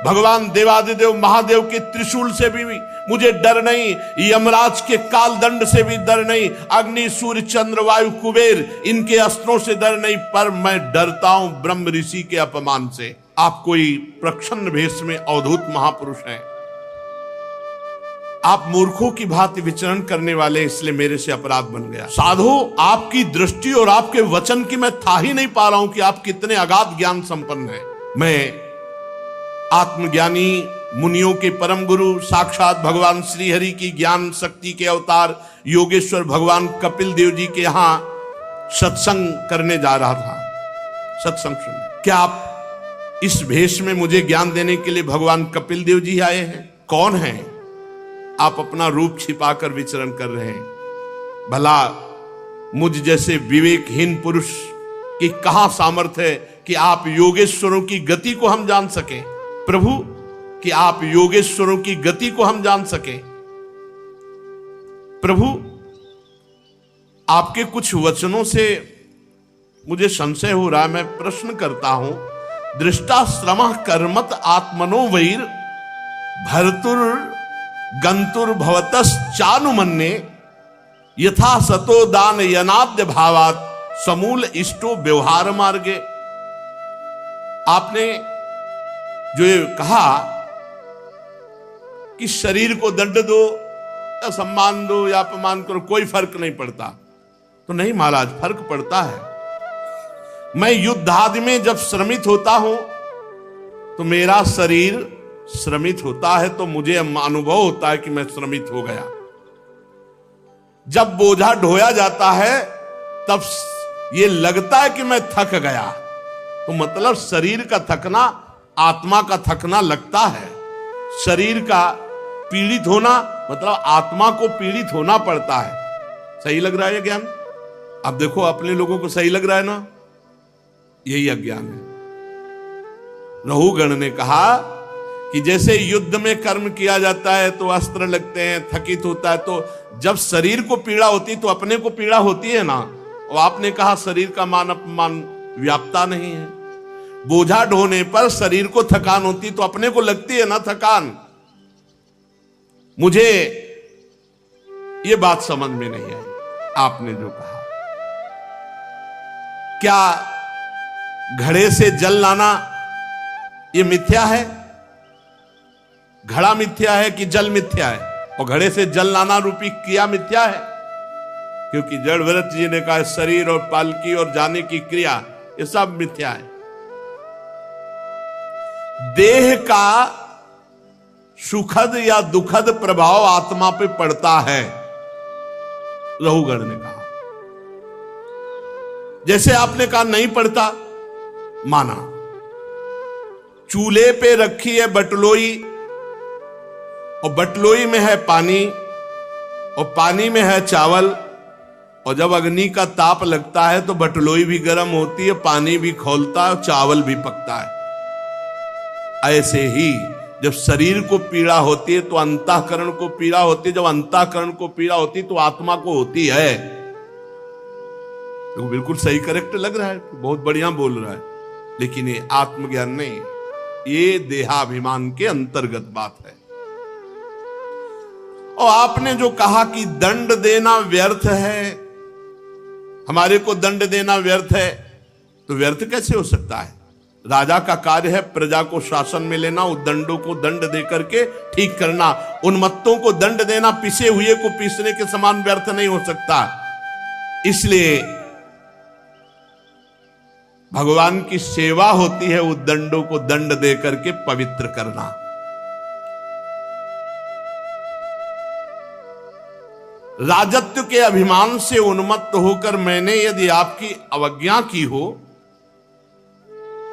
भगवान देवादिदेव महादेव के त्रिशूल से भी मुझे डर नहीं, यमराज के काल दंड से भी डर नहीं, अग्नि सूर्य चंद्र वायु कुबेर इनके अस्त्रों से डर नहीं, पर मैं डरता हूं ब्रह्म ऋषि के अपमान से। आप कोई प्रच्छन्न भेष में अवधूत महापुरुष हैं, आप मूर्खों की भांति विचरण करने वाले, इसलिए मेरे से अपराध बन गया। साधु, आपकी दृष्टि और आपके वचन की मैं था ही नहीं पा रहा हूं कि आप कितने अगाध ज्ञान संपन्न हैं। मैं आत्मज्ञानी मुनियों के परम गुरु साक्षात भगवान श्री हरि की ज्ञान शक्ति के अवतार योगेश्वर भगवान कपिल देव जी के यहां सत्संग करने जा रहा था, सत्संग सुनने। क्या आप इस भेष में मुझे ज्ञान देने के लिए भगवान कपिल देव जी आए हैं? कौन हैं आप? अपना रूप छिपाकर विचरण कर रहे हैं। भला मुझ जैसे विवेकहीन पुरुष की कहां सामर्थ्य है कि आप योगेश्वरों की गति को हम जान सके? प्रभु, कि आप योगेश्वरों की गति को हम जान सके। प्रभु, आपके कुछ वचनों से मुझे संशय हो रहा है। मैं प्रश्न करता हूं, दृष्टा श्रमः कर्मत आत्मनो वैर भर्तुर गंतुर भवतश्चानुमन्ये यथा सतो दान यनाद्य भावात समूल इष्टो व्यवहार मार्गे। आपने जो ये कहा कि शरीर को दंड दो या सम्मान दो या अपमान करो, कोई फर्क नहीं पड़ता, तो नहीं महाराज, फर्क पड़ता है। मैं युद्ध आदि में जब श्रमित होता हूं तो मेरा शरीर श्रमित होता है, तो मुझे अनुभव होता है कि मैं श्रमित हो गया। जब बोझा ढोया जाता है तब ये लगता है कि मैं थक गया, तो मतलब शरीर का थकना आत्मा का थकना लगता है। शरीर का पीड़ित होना मतलब आत्मा को पीड़ित होना पड़ता है। सही लग रहा है ज्ञान? अब देखो अपने लोगों को सही लग रहा है ना? यही अज्ञान है। रहुगण ने कहा कि जैसे युद्ध में कर्म किया जाता है तो अस्त्र लगते हैं, थकित होता है, तो जब शरीर को पीड़ा होती तो अपने को पीड़ा होती है ना। और आपने कहा शरीर का मान अपमान व्याप्ता नहीं है। बोझा ढोने पर शरीर को थकान होती तो अपने को लगती है ना थकान। मुझे ये बात समझ में नहीं आई आपने जो कहा। क्या घड़े से जल लाना ये मिथ्या है? घड़ा मिथ्या है कि जल मिथ्या है? और घड़े से जल लाना रूपी क्रिया मिथ्या है? क्योंकि जड़ भरत जी ने कहा शरीर और पालकी और जाने की क्रिया ये सब मिथ्या है। देह का सुखद या दुखद प्रभाव आत्मा पे पड़ता है, रहुगण ने कहा। जैसे आपने कहा नहीं पड़ता, माना। चूल्हे पे रखी है बटलोई और बटलोई में है पानी और पानी में है चावल, और जब अग्नि का ताप लगता है तो बटलोई भी गर्म होती है, पानी भी खौलता है और चावल भी पकता है। ऐसे ही जब शरीर को पीड़ा होती है तो अंतःकरण को पीड़ा होती है, जब अंतःकरण को पीड़ा होती है तो आत्मा को होती है। तो बिल्कुल सही करेक्ट लग रहा है, बहुत बढ़िया बोल रहा है, लेकिन ये आत्मज्ञान नहीं, ये देहाभिमान के अंतर्गत बात है। और आपने जो कहा कि दंड देना व्यर्थ है, हमारे को दंड देना व्यर्थ है, तो व्यर्थ कैसे हो सकता है? राजा का कार्य है प्रजा को शासन में लेना, उद्दंडों को दंड दे करके ठीक करना। उन्मत्तों को दंड देना पिसे हुए को पीसने के समान व्यर्थ नहीं हो सकता। इसलिए भगवान की सेवा होती है उद्दंडों को दंड दे करके पवित्र करना। राजत्व के अभिमान से उन्मत्त होकर मैंने यदि आपकी अवज्ञा की हो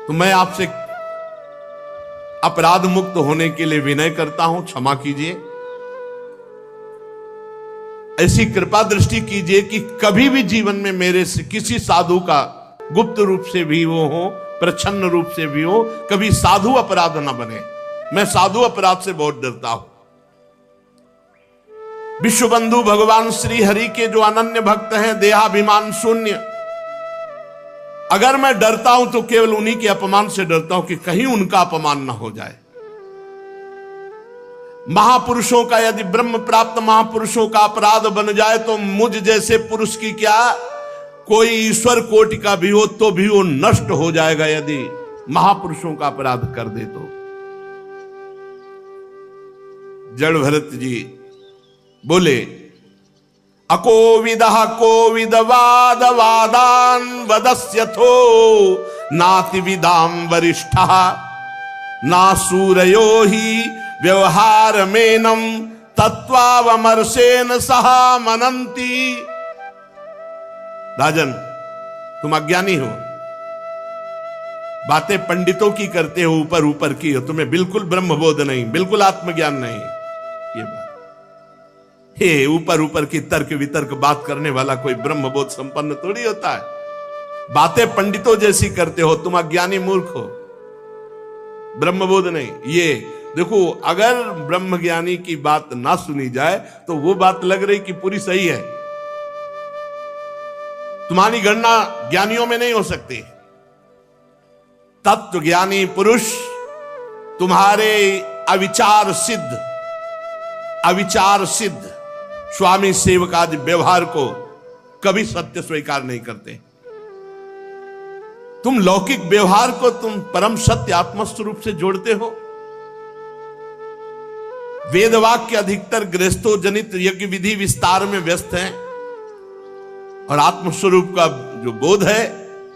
तो मैं आपसे अपराध मुक्त होने के लिए विनय करता हूं, क्षमा कीजिए। ऐसी कृपा दृष्टि कीजिए कि कभी भी जीवन में मेरे से किसी साधु का गुप्त रूप से भी वो हो, प्रच्छन्न रूप से भी हो, कभी साधु अपराध न बने। मैं साधु अपराध से बहुत डरता हूं। विश्वबंधु भगवान श्री हरि के जो अनन्य भक्त हैं, देहाभिमान शून्य, अगर मैं डरता हूं तो केवल उन्हीं के अपमान से डरता हूं कि कहीं उनका अपमान ना हो जाए। महापुरुषों का, यदि ब्रह्म प्राप्त महापुरुषों का अपराध बन जाए तो मुझ जैसे पुरुष की क्या, कोई ईश्वर कोटि का भी हो तो भी वो नष्ट हो जाएगा यदि महापुरुषों का अपराध कर दे तो। जड़ भरत जी बोले, अकोविदः कोविदवाद वादान वदस्यथो नाति विदाम वरिष्ठः ना सूरयो ही व्यवहार मेनम तत्वावमर्शेन सहा मनंती। राजन, तुम अज्ञानी हो, बातें पंडितों की करते हो, ऊपर ऊपर की हो, तुम्हें बिल्कुल ब्रह्मबोध नहीं, बिल्कुल आत्मज्ञान नहीं। ये बात हे ऊपर ऊपर की तर्क वितर्क बात करने वाला कोई ब्रह्मबोध संपन्न थोड़ी होता है। बातें पंडितों जैसी करते हो, तुम अज्ञानी मूर्ख हो, ब्रह्मबोध नहीं। ये देखो, अगर ब्रह्मज्ञानी की बात ना सुनी जाए तो वो बात लग रही कि पूरी सही है। तुम्हारी गणना ज्ञानियों में नहीं हो सकती। तत्व ज्ञानी पुरुष तुम्हारे अविचार सिद्ध स्वामी सेवकादि व्यवहार को कभी सत्य स्वीकार नहीं करते। तुम लौकिक व्यवहार को तुम परम सत्य आत्मस्वरूप से जोड़ते हो। वेदवाक्य अधिकतर गृहस्थो जनित यज्ञ विधि विस्तार में व्यस्त हैं और आत्मस्वरूप का जो बोध है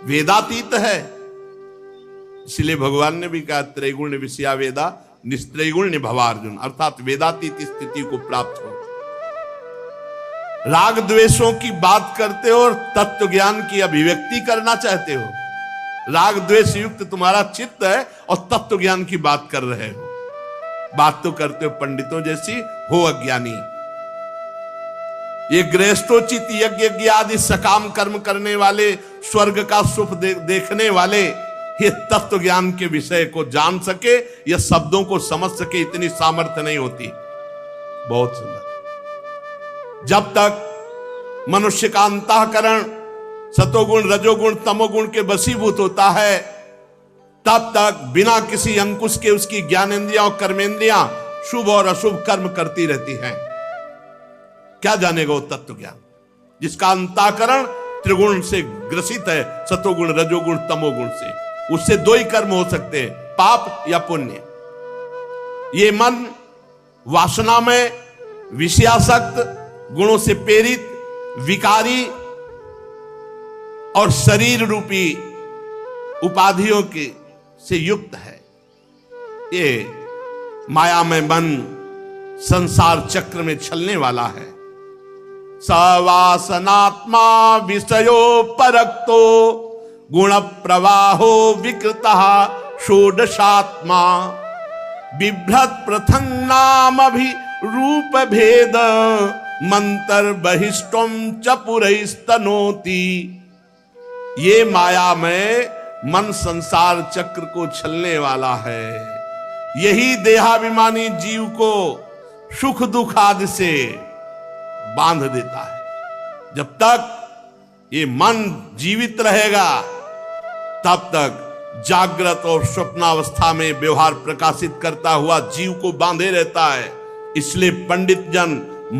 वेदातीत है। इसलिए भगवान ने भी कहा, त्रैगुण्य विषया वेदा निस्त्रैगुण्य भवार्जुन, अर्थात वेदातीत स्थिति को प्राप्त हो। राग द्वेषों की बात करते हो और तत्व ज्ञान की अभिव्यक्ति करना चाहते हो। राग द्वेष युक्त तुम्हारा चित्त है और तत्व ज्ञान की बात कर रहे हो। बात तो करते हो पंडितों जैसी, हो अज्ञानी। ये गृहस्थोचित यज्ञ आदि सकाम कर्म करने वाले, स्वर्ग का सुख देखने वाले, ये तत्व ज्ञान के विषय को जान सके या शब्दों को समझ सके, इतनी सामर्थ्य नहीं होती। बहुत सुंदर। जब तक मनुष्य का अंतःकरण सतोगुण रजोगुण तमोगुण के वशीभूत होता है, तब तक बिना किसी अंकुश के उसकी ज्ञानेंद्रियां और कर्मेंद्रियां शुभ और अशुभ कर्म करती रहती हैं। क्या जानेगा वो तत्व ज्ञान जिसका अंतःकरण त्रिगुण से ग्रसित है, सतोगुण रजोगुण तमोगुण से। उससे दो ही कर्म हो सकते हैं, पाप या पुण्य। ये मन वासना में विषयासक्त, गुणों से प्रेरित, विकारी और शरीर रूपी उपाधियों के से युक्त है। ये मायामय मन संसार चक्र में छलने वाला है। सवासनात्मा विषयो परक्तो गुण प्रवाहो विकृतः षोडशात्मा बिभ्रत प्रथंग नाम अभि रूप भेद मंतर बहिष्टम चपुरस्तनोति। ये माया में मन संसार चक्र को छलने वाला है। यही देहाभिमानी जीव को सुख दुख आदि से बांध देता है। जब तक ये मन जीवित रहेगा तब तक जागृत और स्वप्नावस्था में व्यवहार प्रकाशित करता हुआ जीव को बांधे रहता है। इसलिए पंडित जन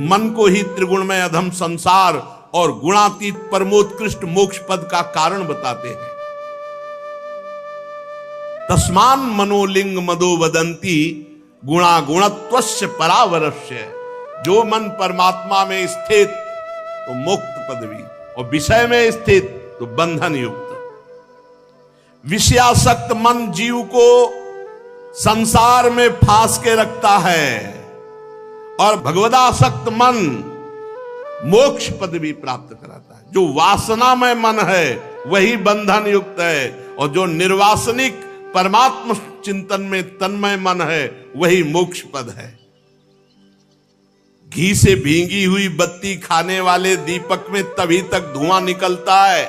मन को ही त्रिगुणमय अधम संसार और गुणातीत परमोत्कृष्ट मोक्ष पद का कारण बताते हैं। तस्मान मनोलिंग मदो वदंती गुणा गुणत्वस्य परावरस्य। जो मन परमात्मा में स्थित तो मुक्त पदवी, और विषय में स्थित तो बंधन युक्त। विषयासक्त मन जीव को संसार में फांस के रखता है और भगवदासक्त मन मोक्ष पदवी प्राप्त कराता है। जो वासनामय मन है वही बंधन युक्त है और जो निर्वासनिक परमात्म चिंतन में तन्मय मन है वही मोक्ष पद है। घी से भींगी हुई बत्ती खाने वाले दीपक में तभी तक धुआं निकलता है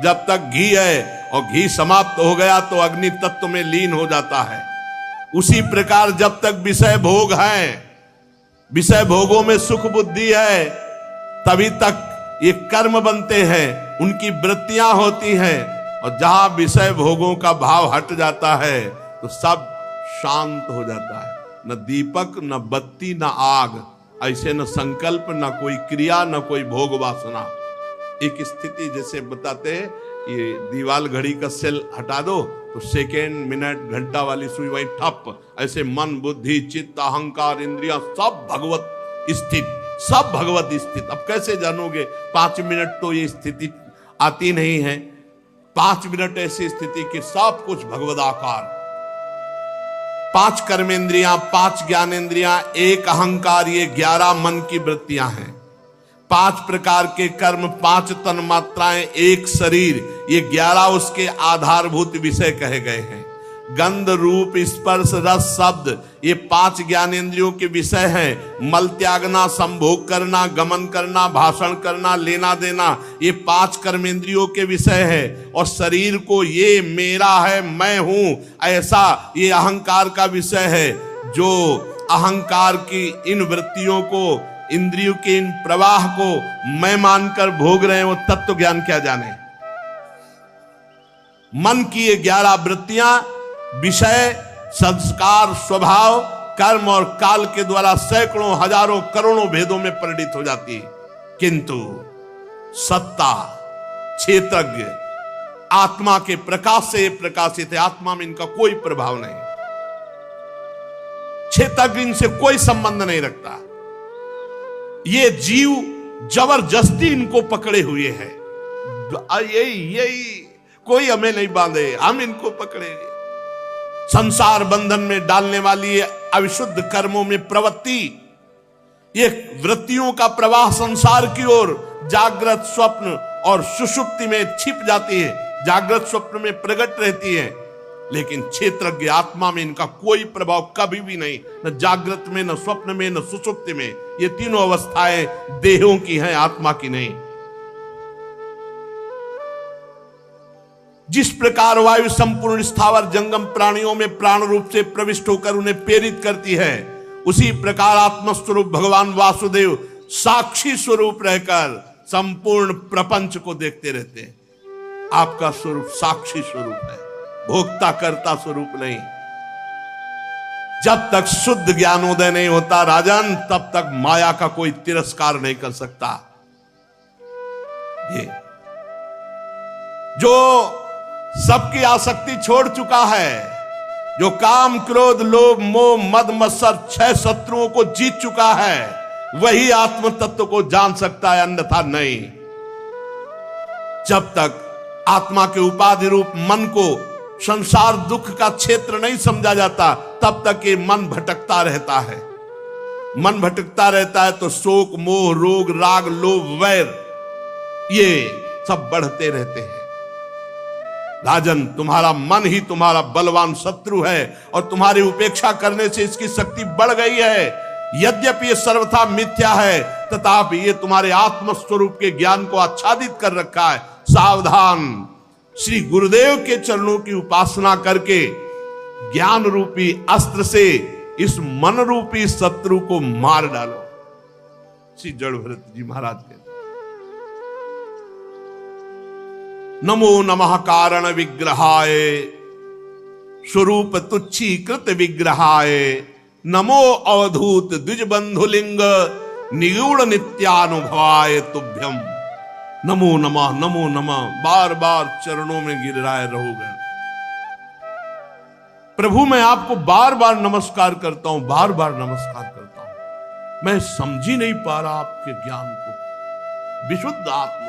जब तक घी है, और घी समाप्त हो गया तो अग्नि तत्व में लीन हो जाता है। उसी प्रकार जब तक विषय भोग है, विषय भोगों में सुख बुद्धि है, तभी तक ये कर्म बनते हैं, उनकी वृत्तियां होती हैं। और जहां विषय भोगों का भाव हट जाता है तो सब शांत हो जाता है। न दीपक, न बत्ती, न आग, ऐसे न संकल्प, न कोई क्रिया, न कोई भोग वासना। एक स्थिति जैसे बताते हैं, ये दीवाल घड़ी का सेल हटा दो तो सेकेंड, मिनट, घंटा वाली सुई वही ठप। ऐसे मन, बुद्धि, चित्त, अहंकार, इंद्रियां सब भगवत स्थित, सब भगवत स्थित। अब कैसे जानोगे? 5 मिनट तो ये स्थिति आती नहीं है। 5 मिनट ऐसी स्थिति कि सब कुछ भगवदाकार। 5 कर्मेंद्रियां, 5 ज्ञानेंद्रियां, 1 अहंकार, ये 11 मन की वृत्तियां हैं। 5 प्रकार के कर्म, 5 तन्मात्राएं, 1 शरीर, ये 11 उसके आधारभूत विषय कहे गए हैं। गंध, रूप, स्पर्श, रस, शब्द, ये 5 ज्ञानेंद्रियों के विषय हैं। मल त्यागना, संभोग करना, गमन करना, भाषण करना, लेना देना, ये 5 कर्मेंद्रियों के विषय है। और शरीर को ये मेरा है, मैं हूं, ऐसा ये अहंकार का विषय है। जो अहंकार की इन वृत्तियों को, इंद्रियों के इन प्रवाह को मैं मानकर भोग रहे हैं, वो तत्व ज्ञान क्या जाने। मन की ये 11 वृत्तियां विषय, संस्कार, स्वभाव, कर्म और काल के द्वारा सैकड़ों, हजारों, करोड़ों भेदों में परिणित हो जाती है। किंतु सत्ता, क्षेत्रज्ञ, आत्मा के प्रकाश से प्रकाशित है। आत्मा में इनका कोई प्रभाव नहीं, क्षेत्रज्ञ इनसे कोई संबंध नहीं रखता। ये जीव जबरदस्ती इनको पकड़े हुए है। यही कोई हमें नहीं बांधे, हम इनको पकड़ेंगे। संसार बंधन में डालने वाली अविशुद्ध कर्मों में प्रवृत्ति, ये वृत्तियों का प्रवाह संसार की ओर जागृत, स्वप्न और सुषुप्ति में छिप जाती है, जागृत स्वप्न में प्रकट रहती है। लेकिन क्षेत्रज्ञ आत्मा में इनका कोई प्रभाव कभी भी नहीं, न जागृत में, न स्वप्न में, न सुषुप्ति में। ये तीनों अवस्थाएं देहों की हैं, आत्मा की नहीं। जिस प्रकार वायु संपूर्ण स्थावर जंगम प्राणियों में प्राण रूप से प्रविष्ट होकर उन्हें प्रेरित करती है, उसी प्रकार आत्मस्वरूप भगवान वासुदेव साक्षी स्वरूप रहकर संपूर्ण प्रपंच को देखते रहते हैं। आपका स्वरूप साक्षी स्वरूप है, भोक्ता करता स्वरूप नहीं। जब तक शुद्ध ज्ञानोदय नहीं होता राजन, तब तक माया का कोई तिरस्कार नहीं कर सकता। ये जो सबकी आसक्ति छोड़ चुका है, जो काम, क्रोध, लोभ, मोह, मद, मत्सर 6 शत्रुओं को जीत चुका है, वही आत्म तत्व को जान सकता है, अन्यथा नहीं। जब तक आत्मा के उपाधि रूप मन को संसार दुख का क्षेत्र नहीं समझा जाता, तब तक ये मन भटकता रहता है। मन भटकता रहता है तो शोक, मोह, रोग, राग, लोभ, वैर, ये सब बढ़ते रहते हैं। राजन, तुम्हारा मन ही तुम्हारा बलवान शत्रु है और तुम्हारी उपेक्षा करने से इसकी शक्ति बढ़ गई है। यद्यपि ये सर्वथा मिथ्या है, तथापि ये तुम्हारे आत्म स्वरूप के ज्ञान को आच्छादित कर रखा है। सावधान, श्री गुरुदेव के चरणों की उपासना करके ज्ञान रूपी अस्त्र से इस मन रूपी शत्रु को मार डालो। श्री जड़ भरत जी महाराज के नमो नमः कारण विग्रहाय स्वरूप तुच्छीकृत विग्रहाय नमो अवधूत द्विज बंधुलिंग निगूढ़ नित्यानुभवाय तुभ्यम। नमो नमः, नमो नमः, बार बार चरणों में गिर रहा है रहोगे। प्रभु मैं आपको बार बार नमस्कार करता हूं, बार बार नमस्कार करता हूं। मैं समझ ही नहीं पा रहा आपके ज्ञान को। विशुद्ध आत्मबोध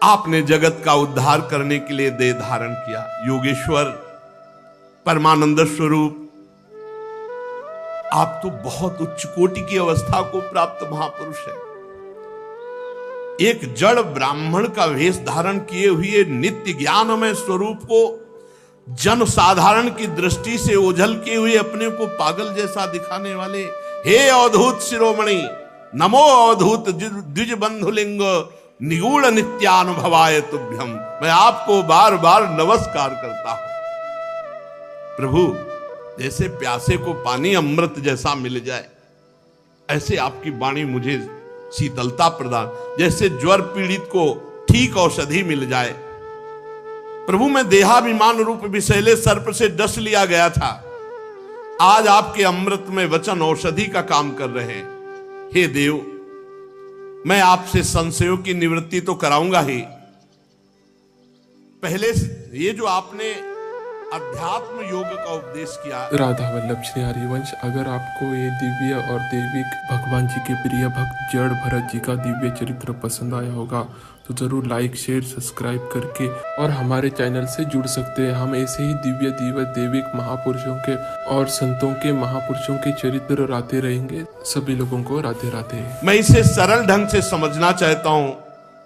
आपने जगत का उद्धार करने के लिए देह धारण किया। योगेश्वर परमानंद स्वरूप, आप तो बहुत उच्च कोटि की अवस्था को प्राप्त महापुरुष है। एक जड़ ब्राह्मण का वेश धारण किए हुए नित्य ज्ञानमय स्वरूप को जन साधारण की दृष्टि से ओझल किए हुए अपने को पागल जैसा दिखाने वाले, हे अवधूत शिरोमणि, नमो अवधूत द्विज बंधुलिंग निगूढ़ नित्यानुभवाय तुभ्यम। मैं आपको बार बार नमस्कार करता हूं। प्रभु, जैसे प्यासे को पानी अमृत जैसा मिल जाए, ऐसे आपकी वाणी मुझे शीतलता प्रदान, जैसे ज्वर पीड़ित को ठीक औषधि मिल जाए। प्रभु, मैं देहाभिमान रूप विषैले सर्प से डस लिया गया था, आज आपके अमृतमय वचन औषधि का काम कर रहे हैं। हे देव, मैं आपसे संशयों की निवृत्ति तो कराऊंगा ही, पहले ये जो आपने अध्यात्म योग का उपदेश किया। राधा वल्लभ श्री हरिवंश, अगर आपको ये दिव्य और दैविक भगवान जी के प्रिय भक्त जड़ भरत जी का दिव्य चरित्र पसंद आया होगा तो जरूर लाइक, शेयर, सब्सक्राइब करके और हमारे चैनल से जुड़ सकते हैं। हम ऐसे ही दिव्य दैविक महापुरुषों के और संतों के, महापुरुषों के चरित्र लाते रहेंगे। सभी लोगों को राधे राधे। मैं इसे सरल ढंग से समझना चाहता हूं।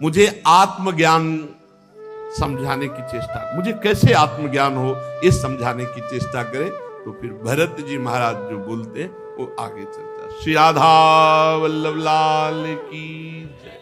मुझे आत्मज्ञान समझाने की चेष्टा, मुझे कैसे आत्मज्ञान हो ये समझाने की चेष्टा करें तो फिर भरत जी महाराज जो बोलते हैं वो आगे चलता। श्री राधा वल्लभ लाल की जय।